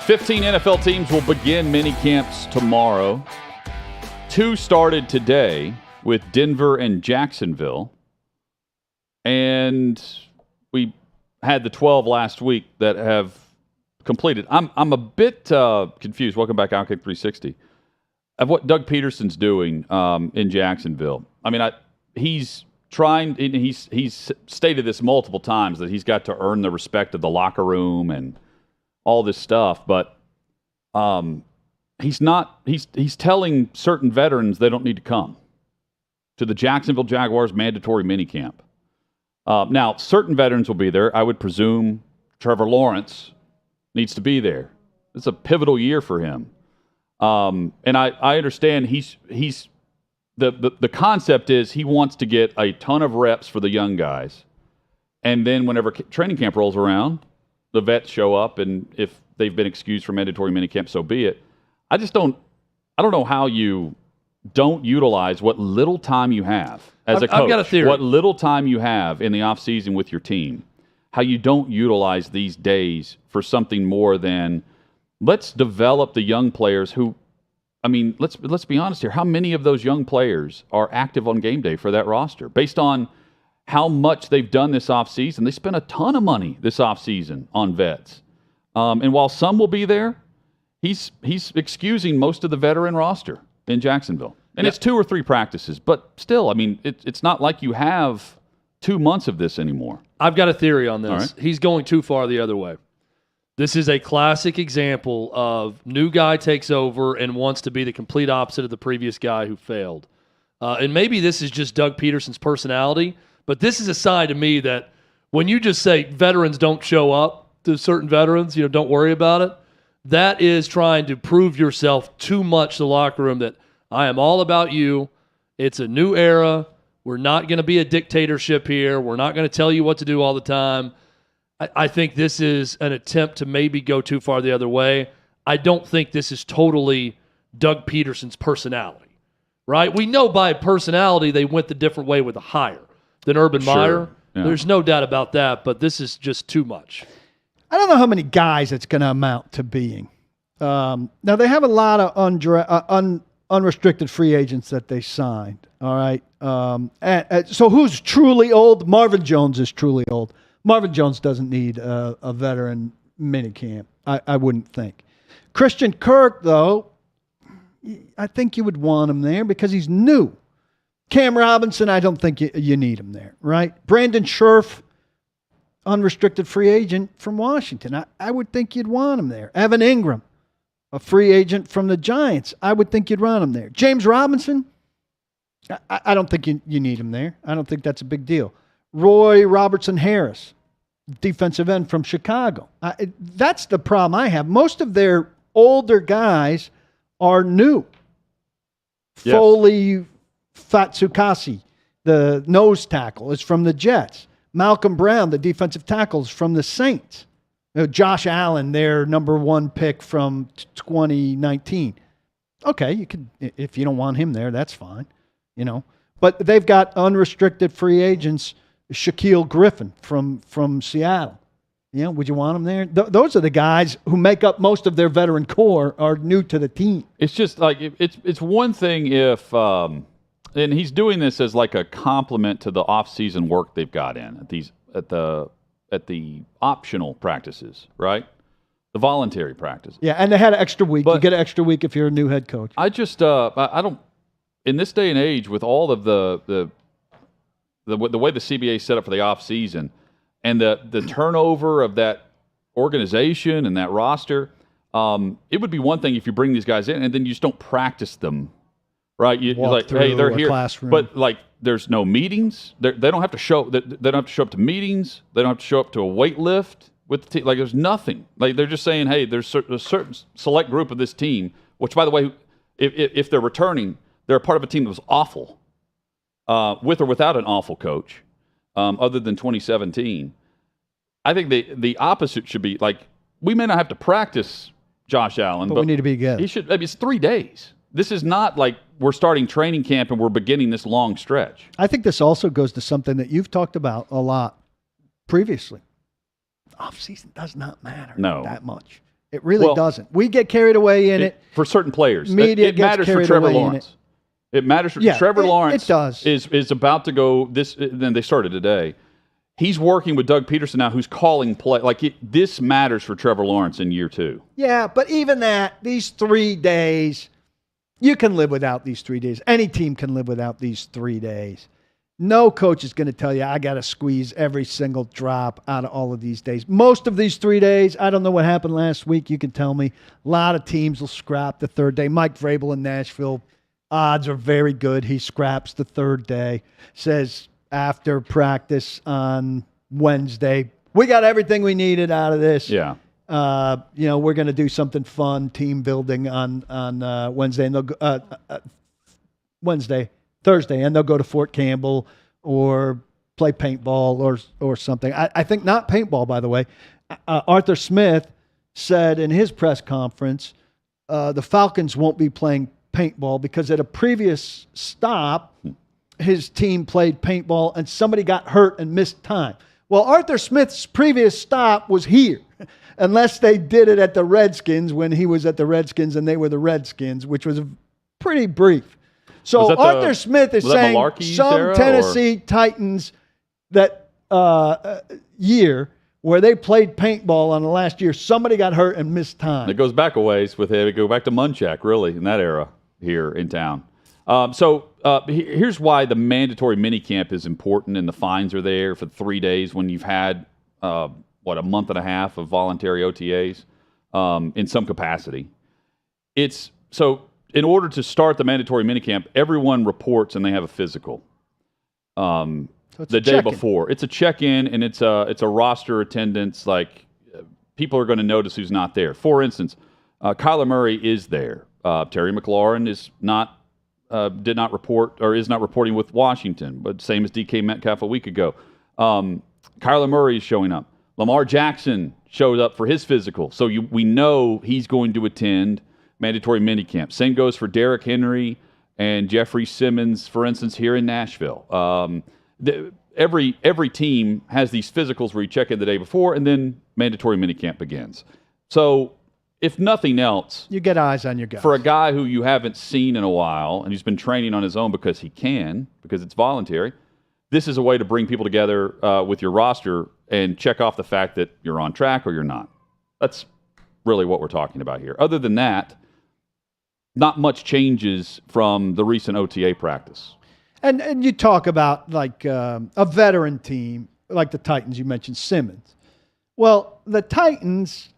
S1: 15 NFL teams will begin mini camps tomorrow. 2 started today with Denver and Jacksonville. And we had the 12 last week that have completed. I'm a bit confused. Welcome back, Outkick 360, of what Doug Peterson's doing in Jacksonville. I mean, he's trying. He's stated this multiple times that he's got to earn the respect of the locker room and all this stuff, but he's not. He's telling certain veterans they don't need to come to the Jacksonville Jaguars mandatory minicamp. Now, certain veterans will be there. I would presume Trevor Lawrence needs to be there. It's a pivotal year for him. And I understand the concept is he wants to get a ton of reps for the young guys. And then whenever training camp rolls around, the vets show up, and if they've been excused from mandatory minicamp, so be it. I don't know how you don't utilize what little time you have as a coach.
S2: I've got a theory.
S1: What little time you have in the offseason with your team, how you don't utilize these days for something more than let's develop the young players who, I mean, let's be honest here. How many of those young players are active on game day for that roster? Based on how much they've done this offseason, they spent a ton of money this offseason on vets. And while some will be there, he's excusing most of the veteran roster in Jacksonville. And it's 2 or 3 practices. But still, I mean, it's not like you have 2 months of this anymore.
S2: I've got a theory on this.
S1: All right.
S2: He's going too far the other way. This is a classic example of new guy takes over and wants to be the complete opposite of the previous guy who failed. And maybe this is just Doug Peterson's personality, but this is a sign to me that when you just say veterans don't show up to certain veterans, don't worry about it, that is trying to prove yourself too much to the locker room that I am all about you. It's a new era. We're not going to be a dictatorship here. We're not going to tell you what to do all the time. I think this is an attempt to maybe go too far the other way. I don't think this is totally Doug Peterson's personality, right? We know by personality they went the different way with a hire than Urban Meyer.
S1: Yeah.
S2: There's no doubt about that, but this is just too much.
S3: I don't know how many guys it's going to amount to being. Now, they have a lot of unrestricted free agents that they signed, all right? So who's truly old? Marvin Jones is truly old. Marvin Jones doesn't need a veteran minicamp, I wouldn't think. Christian Kirk, though, I think you would want him there because he's new. Cam Robinson, I don't think you need him there, right? Brandon Scherf, unrestricted free agent from Washington. I would think you'd want him there. Evan Ingram, a free agent from the Giants. I would think you'd want him there. James Robinson, I don't think you need him there. I don't think that's a big deal. Roy Robertson Harris, defensive end from Chicago. That's the problem I have. Most of their older guys are new. Yes. Foley Fatsukasi, the nose tackle, is from the Jets. Malcolm Brown, the defensive tackle, is from the Saints. Josh Allen, their number 1 pick from 2019. Okay, you could, if you don't want him there, that's fine, But they've got unrestricted free agents. Shaquille Griffin from Seattle. Would you want him there? Those are the guys who make up most of their veteran core are new to the team.
S1: It's just like it's one thing if and he's doing this as like a compliment to the off-season work they've got in at the optional practices, right? The voluntary practices.
S3: Yeah, and they had an extra week. You get an extra week if you're a new head coach.
S1: I just I don't, in this day and age with all of the way the CBA is set up for the off-season and the turnover of that organization and that roster, it would be one thing if you bring these guys in and then you just don't practice them, right? You're like, hey, they're here,
S3: classroom.
S1: But like, there's no meetings. They don't have to show. They don't have to show up to meetings. They don't have to show up to a weight lift with the team. Like, there's nothing. Like, they're just saying, hey, there's a certain select group of this team. Which, by the way, if they're returning, they're a part of a team that was awful. With or without an awful coach, other than 2017, I think the opposite should be like, we may not have to practice Josh Allen, but
S3: we need to be good.
S1: He should. I mean, it's 3 days. This is not like we're starting training camp and we're beginning this long stretch.
S3: I think this also goes to something that you've talked about a lot previously. Off-season does not matter that much. It really doesn't. We get carried away in it.
S1: For certain players.
S3: Media
S1: it
S3: gets
S1: matters for
S3: carried
S1: Trevor
S3: away in
S1: Lawrence. It matters for Trevor Lawrence.
S3: It does.
S1: Is about to go this. Then they started today. He's working with Doug Peterson now, who's calling play. This matters for Trevor Lawrence in year 2.
S3: Yeah, but even these 3 days, you can live without these 3 days. Any team can live without these 3 days. No coach is going to tell you, I got to squeeze every single drop out of all of these days. Most of these 3 days, I don't know what happened last week. You can tell me. A lot of teams will scrap the 3rd day. Mike Vrabel in Nashville, odds are very good. He scraps the 3rd day. Says after practice on Wednesday, we got everything we needed out of this.
S1: Yeah.
S3: We're going to do something fun, team building on Wednesday, and they'll go, Thursday, and they'll go to Fort Campbell or play paintball or something. I think not paintball, by the way. Arthur Smith said in his press conference, the Falcons won't be playing paintball because at a previous stop, his team played paintball and somebody got hurt and missed time. Well, Arthur Smith's previous stop was here, unless they did it at the Redskins when he was at the Redskins and they were the Redskins, which was pretty brief. So Arthur Smith is saying some Tennessee Titans that year where they played paintball on the last year, somebody got hurt and missed time.
S1: It goes back a ways with him. It goes back to Munchak, really, in that era here in town. Here's why the mandatory minicamp is important and the fines are there for 3 days when you've had, a month and a half of voluntary OTAs in some capacity. In order to start the mandatory minicamp, everyone reports and they have a physical the day before. It's a check-in and it's a roster attendance. People are going to notice who's not there. For instance, Kyler Murray is there. Terry McLaurin did not report or is not reporting with Washington, but same as DK Metcalf a week ago. Kyler Murray is showing up. Lamar Jackson showed up for his physical, so we know he's going to attend mandatory minicamp. Same goes for Derrick Henry and Jeffrey Simmons, for instance, here in Nashville. Every team has these physicals where you check in the day before, and then mandatory minicamp begins. So, if nothing else,
S3: you get eyes on your guys.
S1: For a guy who you haven't seen in a while, and he's been training on his own because it's voluntary, this is a way to bring people together with your roster and check off the fact that you're on track or you're not. That's really what we're talking about here. Other than that, not much changes from the recent OTA practice.
S3: And you talk about a veteran team like the Titans. You mentioned Simmons. Well, the Titans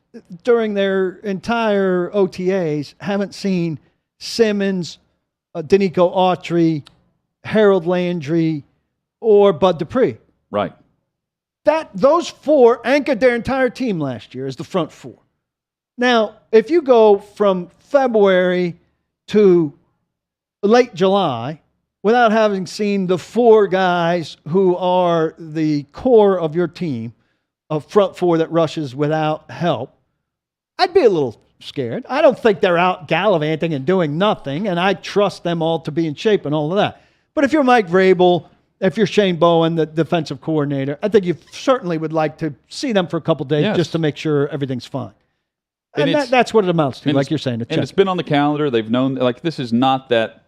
S3: during their entire OTAs haven't seen Simmons, Danico Autry, Harold Landry, or Bud Dupree.
S1: Right.
S3: Those 4 anchored their entire team last year as the front 4. Now, if you go from February to late July without having seen the 4 guys who are the core of your team, a front 4 that rushes without help, I'd be a little scared. I don't think they're out gallivanting and doing nothing, and I trust them all to be in shape and all of that. But if you're Mike Vrabel, if you're Shane Bowen, the defensive coordinator, I think you certainly would like to see them for a couple days just to make sure everything's fine. And that's what it amounts to, like you're saying.
S1: And it's been on the calendar. They've known, this is not that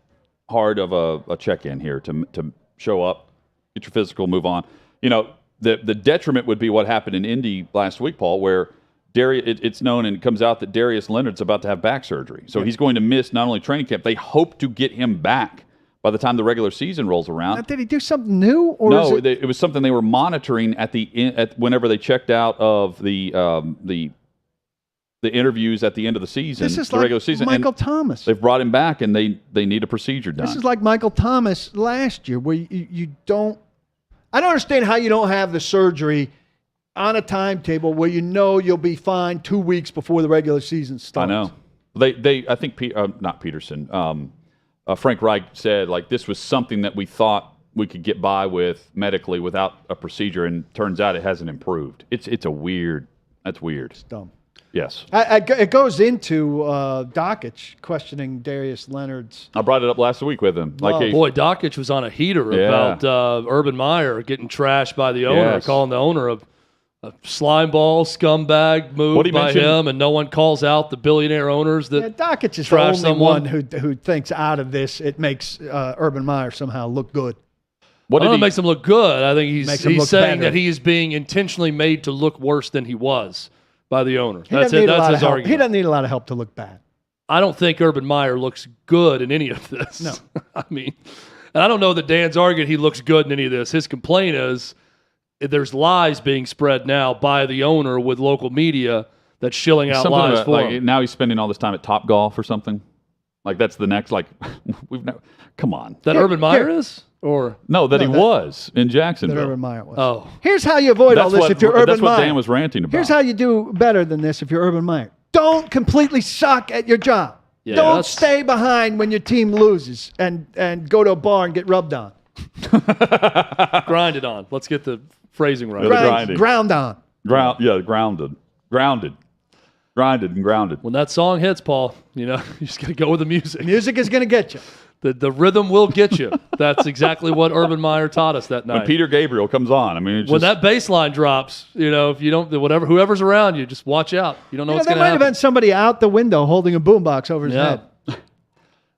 S1: hard of a check-in here to show up, get your physical, move on. The detriment would be what happened in Indy last week, Paul, where it's known and it comes out that Darius Leonard's about to have back surgery. So he's going to miss not only training camp, they hope to get him back by the time the regular season rolls around.
S3: Now, did he do something new? Or
S1: no, it was something they were monitoring whenever they checked out of the interviews at the end of the season,
S3: this is
S1: the
S3: like
S1: regular season.
S3: Michael Thomas.
S1: They've brought him back, and they need a procedure done.
S3: This is like Michael Thomas last year, where you don't. I don't understand how you don't have the surgery on a timetable where you'll be fine 2 weeks before the regular season starts.
S1: I know. I think not Peterson. Frank Reich said this was something that we thought we could get by with medically without a procedure, and turns out it hasn't improved. It's a weird. That's weird.
S3: It's dumb.
S1: Yes.
S3: It goes into Dockich questioning Darius Leonard's.
S1: I brought it up last week with him.
S2: Boy, Dockich was on a heater about Urban Meyer getting trashed by the owner, calling the owner a slime ball scumbag move by him, and no one calls out the billionaire owners that
S3: Dockich is the only one who thinks out of this it makes Urban Meyer somehow look good.
S2: I don't know if it makes him look good. I think he's saying
S3: better.
S2: that he is being intentionally made to look worse than he was by the owner. That's his argument.
S3: He doesn't need a lot of help to look bad.
S2: I don't think Urban Meyer looks good in any of this.
S3: No.
S2: I mean, and I don't know that Dan's arguing he looks good in any of this. His complaint is there's lies being spread now by the owner with local media that's shilling out lies for him.
S1: Now he's spending all this time at Top Golf or something. Like that's the next. Like we've never. Come on.
S2: That Urban Meyer is, or
S1: no? That he was in Jacksonville.
S3: That Urban Meyer was.
S2: Oh,
S3: here's how you avoid all this. If you're Urban Meyer,
S1: that's what Dan was ranting about.
S3: Here's how you do better than this. If you're Urban Meyer, don't completely suck at your job.
S2: Yeah,
S3: don't stay behind when your team loses and go to a bar and get rubbed on.
S2: Grind it on. Let's get the phrasing right.
S3: Ground on.
S1: Grounded. Grinded and grounded.
S2: When that song hits, Paul, you just got to go with the music.
S3: Music is going to get you.
S2: The rhythm will get you. That's exactly what Urban Meyer taught us that night.
S1: When Peter Gabriel comes on, I mean,
S2: when that bass line drops, if you don't, whoever's around you, just watch out. You don't know what's going to happen.
S3: There might have been somebody out the window holding a boombox over his head.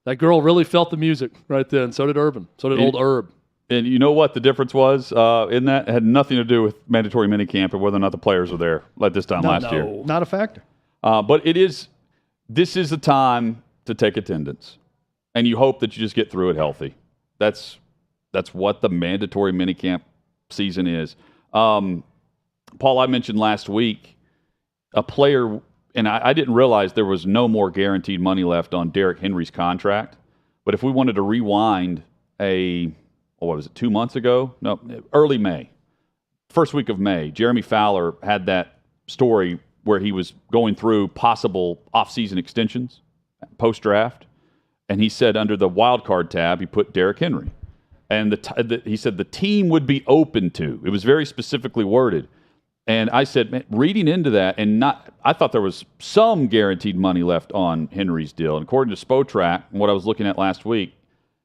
S2: That girl really felt the music right then. So did Urban. So did old Herb.
S1: And you know what the difference was in that? It had nothing to do with mandatory minicamp or whether or not the players were there like this time last year.
S3: Not a factor.
S1: But this is the time to take attendance. And you hope that you just get through it healthy. That's what the mandatory minicamp season is. Paul, I mentioned last week a player, and I didn't realize there was no more guaranteed money left on Derrick Henry's contract. But if we wanted to rewind 2 months ago? No, early May. First week of May, Jeremy Fowler had that story where he was going through possible offseason extensions post-draft. And he said under the wild card tab, he put Derrick Henry. And he said the team would be open to. It was very specifically worded. And I said, man, reading into that, I thought there was some guaranteed money left on Henry's deal. And according to Spotrac, and what I was looking at last week,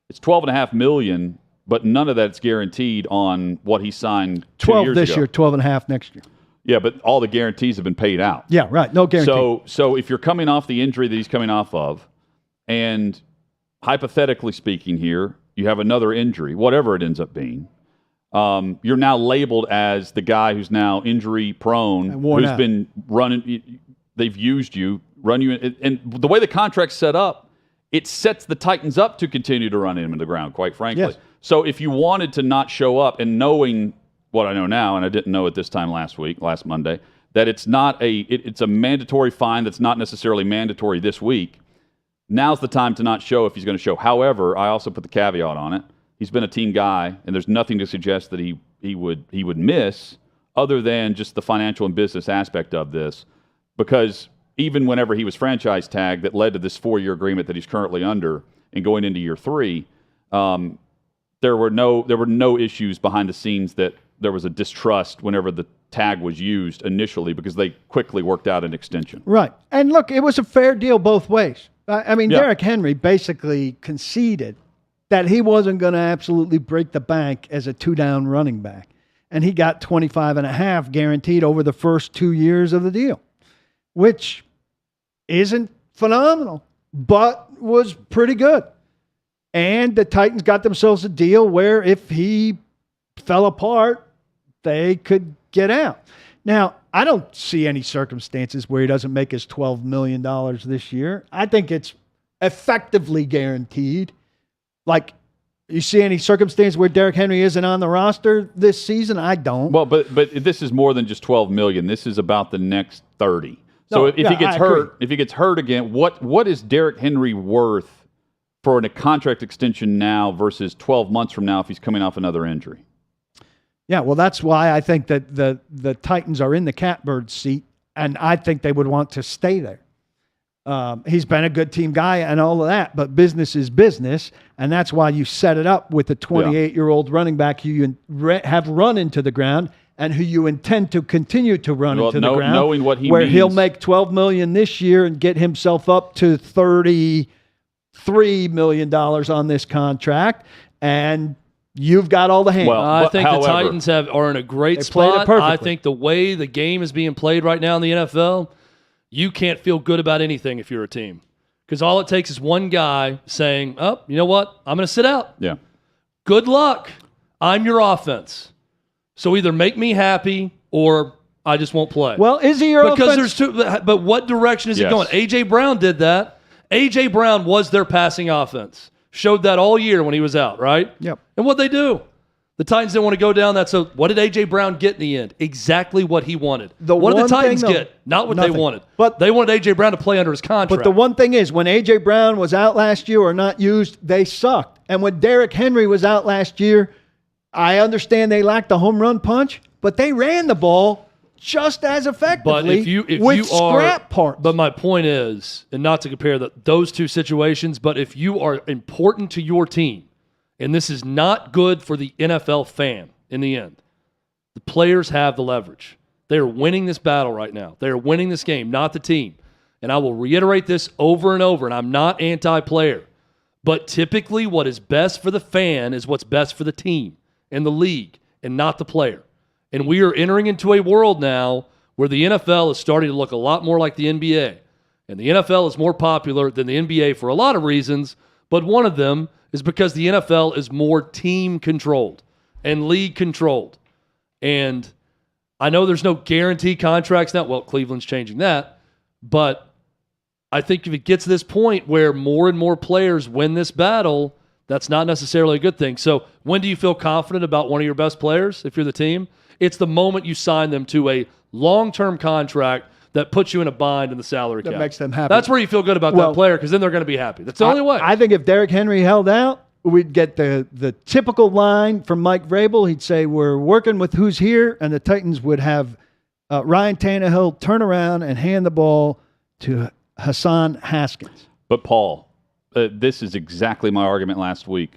S1: it's $12.5 million, but none of that's guaranteed on what he signed 2 years ago. 12
S3: this year, 12.5 next year.
S1: Yeah, but all the guarantees have been paid out.
S3: Yeah, right. No guarantee.
S1: So if you're coming off the injury that he's coming off of, and hypothetically speaking here, you have another injury, whatever it ends up being, you're now labeled as the guy who's now injury prone, who's been running. They've used you, run you, and the way the contract's set up, it sets the Titans up to continue to run him in the ground, quite frankly.
S3: Yes.
S1: So if you wanted to not show up, and knowing what I know now, and I didn't know it this time last Monday, that it's not it's a mandatory fine that's not necessarily mandatory this week. Now's the time to not show if he's going to show. However, I also put the caveat on it. He's been a team guy, and there's nothing to suggest that he would miss other than just the financial and business aspect of this. Because even whenever he was franchise tagged, that led to this 4-year agreement that he's currently under and going into year 3, there were no issues behind the scenes that there was a distrust whenever the tag was used initially because they quickly worked out an extension.
S3: Right. And look, it was a fair deal both ways. I mean, Derrick Henry basically conceded that he wasn't going to absolutely break the bank as a 2-down running back. And he got 25.5 guaranteed over the first 2 years of the deal, which isn't phenomenal, but was pretty good. And the Titans got themselves a deal where if he fell apart, they could get out. Now, I don't see any circumstances where he doesn't make his $12 million this year. I think it's effectively guaranteed. Like, you see any circumstance where Derrick Henry isn't on the roster this season? I don't.
S1: Well, but this is more than just $12 million. This is about the next 30. So if he gets hurt again, what is Derrick Henry worth for a contract extension now versus 12 months from now if he's coming off another injury?
S3: Yeah, well, that's why I think that the Titans are in the catbird seat, and I think they would want to stay there. He's been a good team guy and all of that, but business is business, and that's why you set it up with a 28-year-old running back who you have run into the ground and who you intend to continue to run into the ground,
S1: knowing what he
S3: where
S1: means.
S3: He'll make $12 million this year and get himself up to $33 million on this contract, and you've got all the hands.
S1: Well,
S2: I think
S1: however,
S2: the Titans are in a great
S3: They played it
S2: spot.
S3: perfectly.
S2: I think the way the game is being played right now in the NFL, you can't feel good about anything if you're a team. Because all it takes is one guy saying, oh, you know what? I'm going to sit out.
S1: Yeah.
S2: Good luck. I'm your offense. So either make me happy or I just won't play.
S3: Well, is he your
S2: because
S3: offense?
S2: there's two. But what direction is it
S1: Yes.
S2: going? A.J. Brown did that. A.J. Brown was their passing offense. Showed that all year when he was out, right?
S3: Yep.
S2: And what'd they do? The Titans didn't want to go down that. So what did A.J. Brown get in the end? Exactly what he wanted. What did the Titans get? Not what
S3: nothing.
S2: they wanted.
S3: But
S2: they wanted A.J. Brown to play under his contract.
S3: But the one thing is, when A.J. Brown was out last year or not used, they sucked. And when Derrick Henry was out last year, I understand they lacked the home run punch, but they ran the ball just as effectively
S2: But if you
S3: with
S2: are,
S3: scrap parts.
S2: But my point is, and not to compare those two situations, but if you are important to your team, and this is not good for the NFL fan in the end, the players have the leverage. They are winning this battle right now. They are winning this game, not the team. And I will reiterate this over and over, and I'm not anti-player. But typically what is best for the fan is what's best for the team and the league and not the player. And we are entering into a world now where the NFL is starting to look a lot more like the NBA. And the NFL is more popular than the NBA for a lot of reasons, but one of them is because the NFL is more team-controlled and league-controlled. And I know there's no guarantee contracts now. Well, Cleveland's changing that. But I think if it gets to this point where more and more players win this battle, that's not necessarily a good thing. So when do you feel confident about one of your best players if you're the team? It's the moment you sign them to a long-term contract that puts you in a bind in the salary cap.
S3: That makes them happy.
S2: That's where you feel good about that player because then they're going to be happy. That's the only way.
S3: I think if Derrick Henry held out, we'd get the typical line from Mike Vrabel. He'd say, we're working with who's here, and the Titans would have Ryan Tannehill turn around and hand the ball to Hassan Haskins.
S1: But, Paul, this is exactly my argument last week.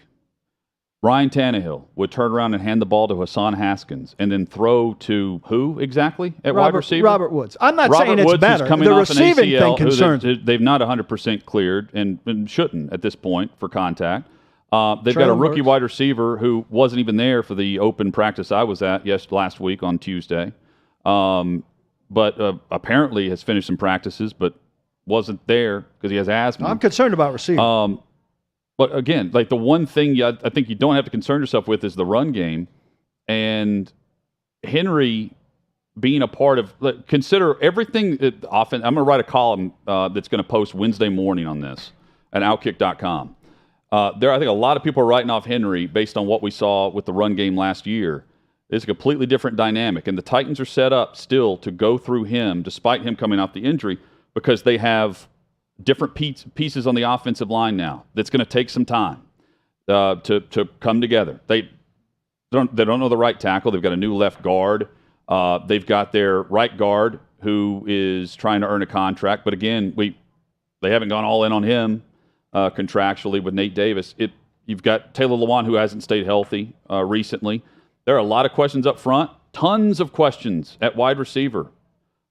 S1: Ryan Tannehill would turn around and hand the ball to Hassan Haskins and then throw to who exactly at wide receiver?
S3: Robert Woods. I'm not
S1: Robert
S3: saying it's
S1: Woods
S3: better.
S1: Is coming
S3: the
S1: off
S3: receiving
S1: an ACL,
S3: thing concerns me.
S1: they've not 100% cleared and shouldn't at this point for contact. They've got a
S3: Traylon
S1: rookie
S3: Burks.
S1: wide receiver who wasn't even there for the open practice I was at last week on Tuesday. But apparently has finished some practices, but wasn't there because he has asthma.
S3: I'm concerned about receiving.
S1: But again, like the one thing I think you don't have to concern yourself with is the run game. And Henry being a part of, consider everything often. I'm going to write a column that's going to post Wednesday morning on this at Outkick.com. I think a lot of people are writing off Henry based on what we saw with the run game last year. It's a completely different dynamic. And the Titans are set up still to go through him, despite him coming off the injury, because they have different pieces on the offensive line now. That's going to take some time to come together. They don't know the right tackle. They've got a new left guard. They've got their right guard who is trying to earn a contract. But again, they haven't gone all in on him contractually with Nate Davis. You've got Taylor Lewan who hasn't stayed healthy recently. There are a lot of questions up front. Tons of questions at wide receiver.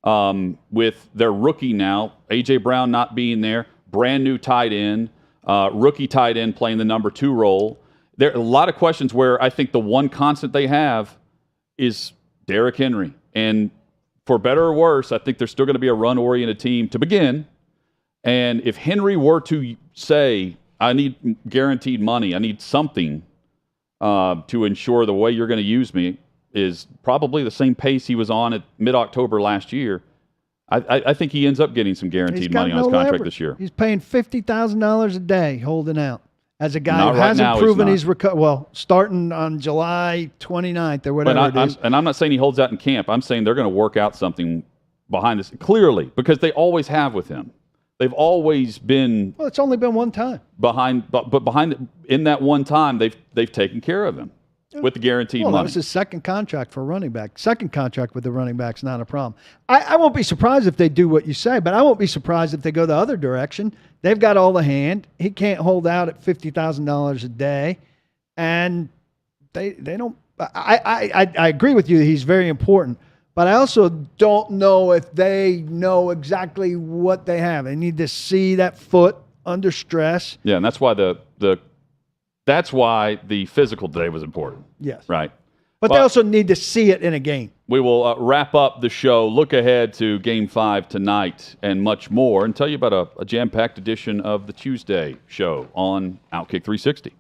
S1: With their rookie now, A.J. Brown not being there, brand new tight end, rookie tight end playing the number 2 role. There are a lot of questions where I think the one constant they have is Derrick Henry. And for better or worse, I think they're still going to be a run-oriented team to begin. And if Henry were to say, I need guaranteed money, I need something to ensure the way you're going to use me is probably the same pace he was on at mid-October last year, I think he ends up getting some guaranteed money on his contract this year.
S3: He's paying $50,000 a day holding out as a guy
S1: Not
S3: who
S1: right
S3: hasn't
S1: now,
S3: proven
S1: he's
S3: he's recovered. Well, starting on July 29th or whatever it is.
S1: And I'm not saying he holds out in camp. I'm saying they're going to work out something behind this, clearly, because they always have with him. They've always been.
S3: Well, it's only been one time.
S1: In that one time, they've taken care of him with the guaranteed money.
S3: That was his second contract for running back. Second contract with the running back's not a problem. I won't be surprised if they do what you say, but I won't be surprised if they go the other direction. They've got all the hand. He can't hold out at $50,000 a day, and they don't. I agree with you that he's very important, but I also don't know if they know exactly what they have. They need to see that foot under stress.
S1: Yeah, and that's why the That's why the physical today was important.
S3: Yes.
S1: Right.
S3: But they also need to see it in a game.
S1: We will wrap up the show, look ahead to Game 5 tonight, and much more, and tell you about a jam-packed edition of the Tuesday show on Outkick 360.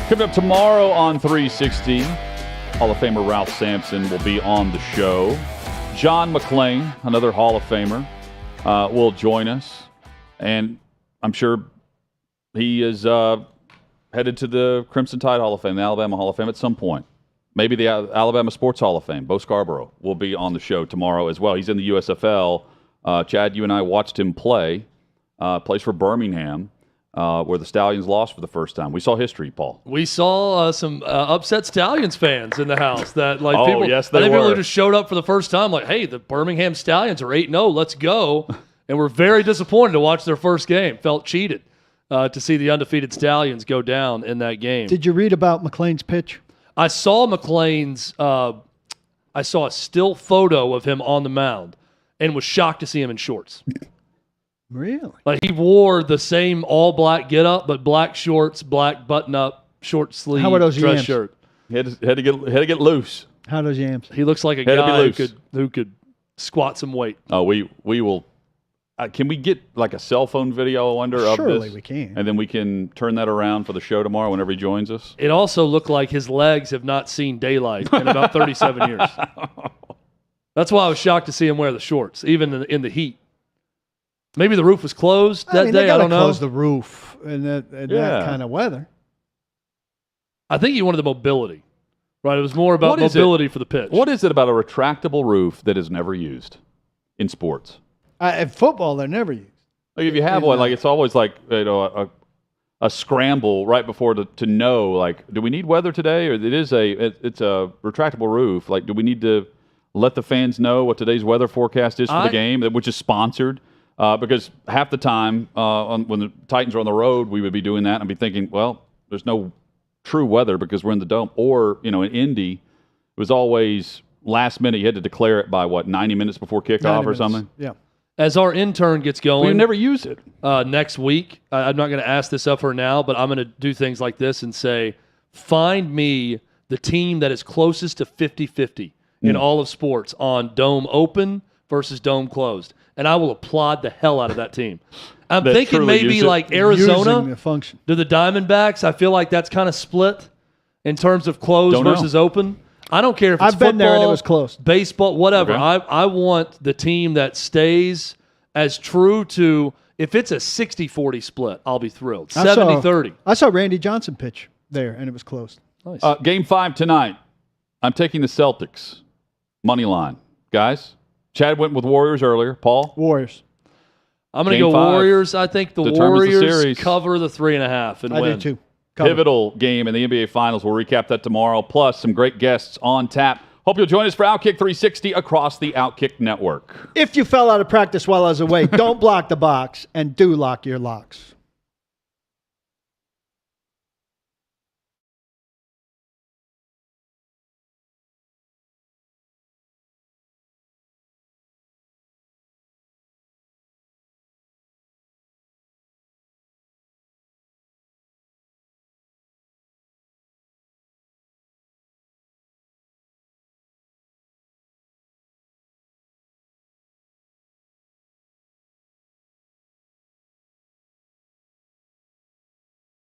S1: Coming up tomorrow on 360, Hall of Famer Ralph Sampson will be on the show. John McClain, another Hall of Famer, will join us. And I'm sure he is headed to the Crimson Tide Hall of Fame, the Alabama Hall of Fame at some point. Maybe the Alabama Sports Hall of Fame. Bo Scarborough will be on the show tomorrow as well. He's in the USFL. Chad, you and I watched him play. Plays for Birmingham, where the Stallions lost for the first time. We saw history, Paul.
S2: We saw some upset Stallions fans in the house. That like people,
S1: yes,
S2: I
S1: they
S2: think people
S1: were.
S2: who just showed up for the first time, like, hey, the Birmingham Stallions are 8-0. Let's go. And we're very disappointed to watch their first game. Felt cheated to see the undefeated Stallions go down in that game.
S3: Did you read about McClain's pitch?
S2: I saw McClain's. I saw a still photo of him on the mound, and was shocked to see him in shorts.
S3: Really?
S2: Like he wore the same all black getup, but black shorts, black button up, short sleeve
S3: How are those
S2: dress
S3: yams?
S2: shirt.
S1: He had to get loose.
S3: How does Yams?
S2: He looks like a
S1: Had to be
S2: guy
S1: loose.
S2: who could squat some weight.
S1: Oh, we will. Can we get like a cell phone video, I wonder, of
S3: Surely
S1: this?
S3: we can.
S1: And then we can turn that around for the show tomorrow whenever he joins us.
S2: It also looked like his legs have not seen daylight in about 37 years. That's why I was shocked to see him wear the shorts, even in the heat. Maybe the roof was closed that
S3: they
S2: day. I
S3: gotta
S2: don't know.
S3: close the roof in that kind of weather.
S2: I think he wanted the mobility. Right? It was more about
S1: What is
S2: mobility for the pitch.
S1: What is it about a retractable roof that is never used in sports?
S3: At football, they're never used.
S1: Like if you have one, like it's always like a scramble right before to know, like, do we need weather today, or it's a retractable roof? Like, do we need to let the fans know what today's weather forecast is for the game, which is sponsored? Because half the time when the Titans are on the road, we would be doing that and I'd be thinking, well, there's no true weather because we're in the dome. Or in Indy, it was always last minute. You had to declare it by 90 minutes before kickoff or something.
S3: Yeah.
S2: As our intern gets going,
S1: We never use it.
S2: next week, I'm not going to ask this of her now, but I'm going to do things like this and say, find me the team that is closest to 50-50 in all of sports on dome open versus dome closed. And I will applaud the hell out of that team. I'm
S1: That
S2: thinking
S1: truly
S2: maybe
S1: use it.
S2: like Arizona.
S3: Using the function.
S2: Do the Diamondbacks, I feel like that's kind of split in terms of closed
S1: Don't know.
S2: versus open. I don't care if it's
S3: I've been there and it was closed.
S2: baseball, whatever.
S1: Okay.
S2: I want the team that stays as true to, if it's a 60-40 split, I'll be thrilled. 70-30.
S3: I saw Randy Johnson pitch there, and it was closed.
S2: Nice.
S1: Game 5 tonight. I'm taking the Celtics. Money line. Guys, Chad went with Warriors earlier. Paul?
S3: Warriors.
S2: I'm going to
S1: Game
S2: go
S1: 5
S2: Warriors. I think the
S1: determines the
S2: Warriors
S1: series.
S2: cover the 3.5 and
S3: I
S2: win.
S3: do too. Cover.
S1: Pivotal game in the NBA Finals. We'll recap that tomorrow. Plus, some great guests on tap. Hope you'll join us for Outkick 360 across the Outkick network.
S3: If you fell out of practice while I was away, don't block the box and do lock your locks.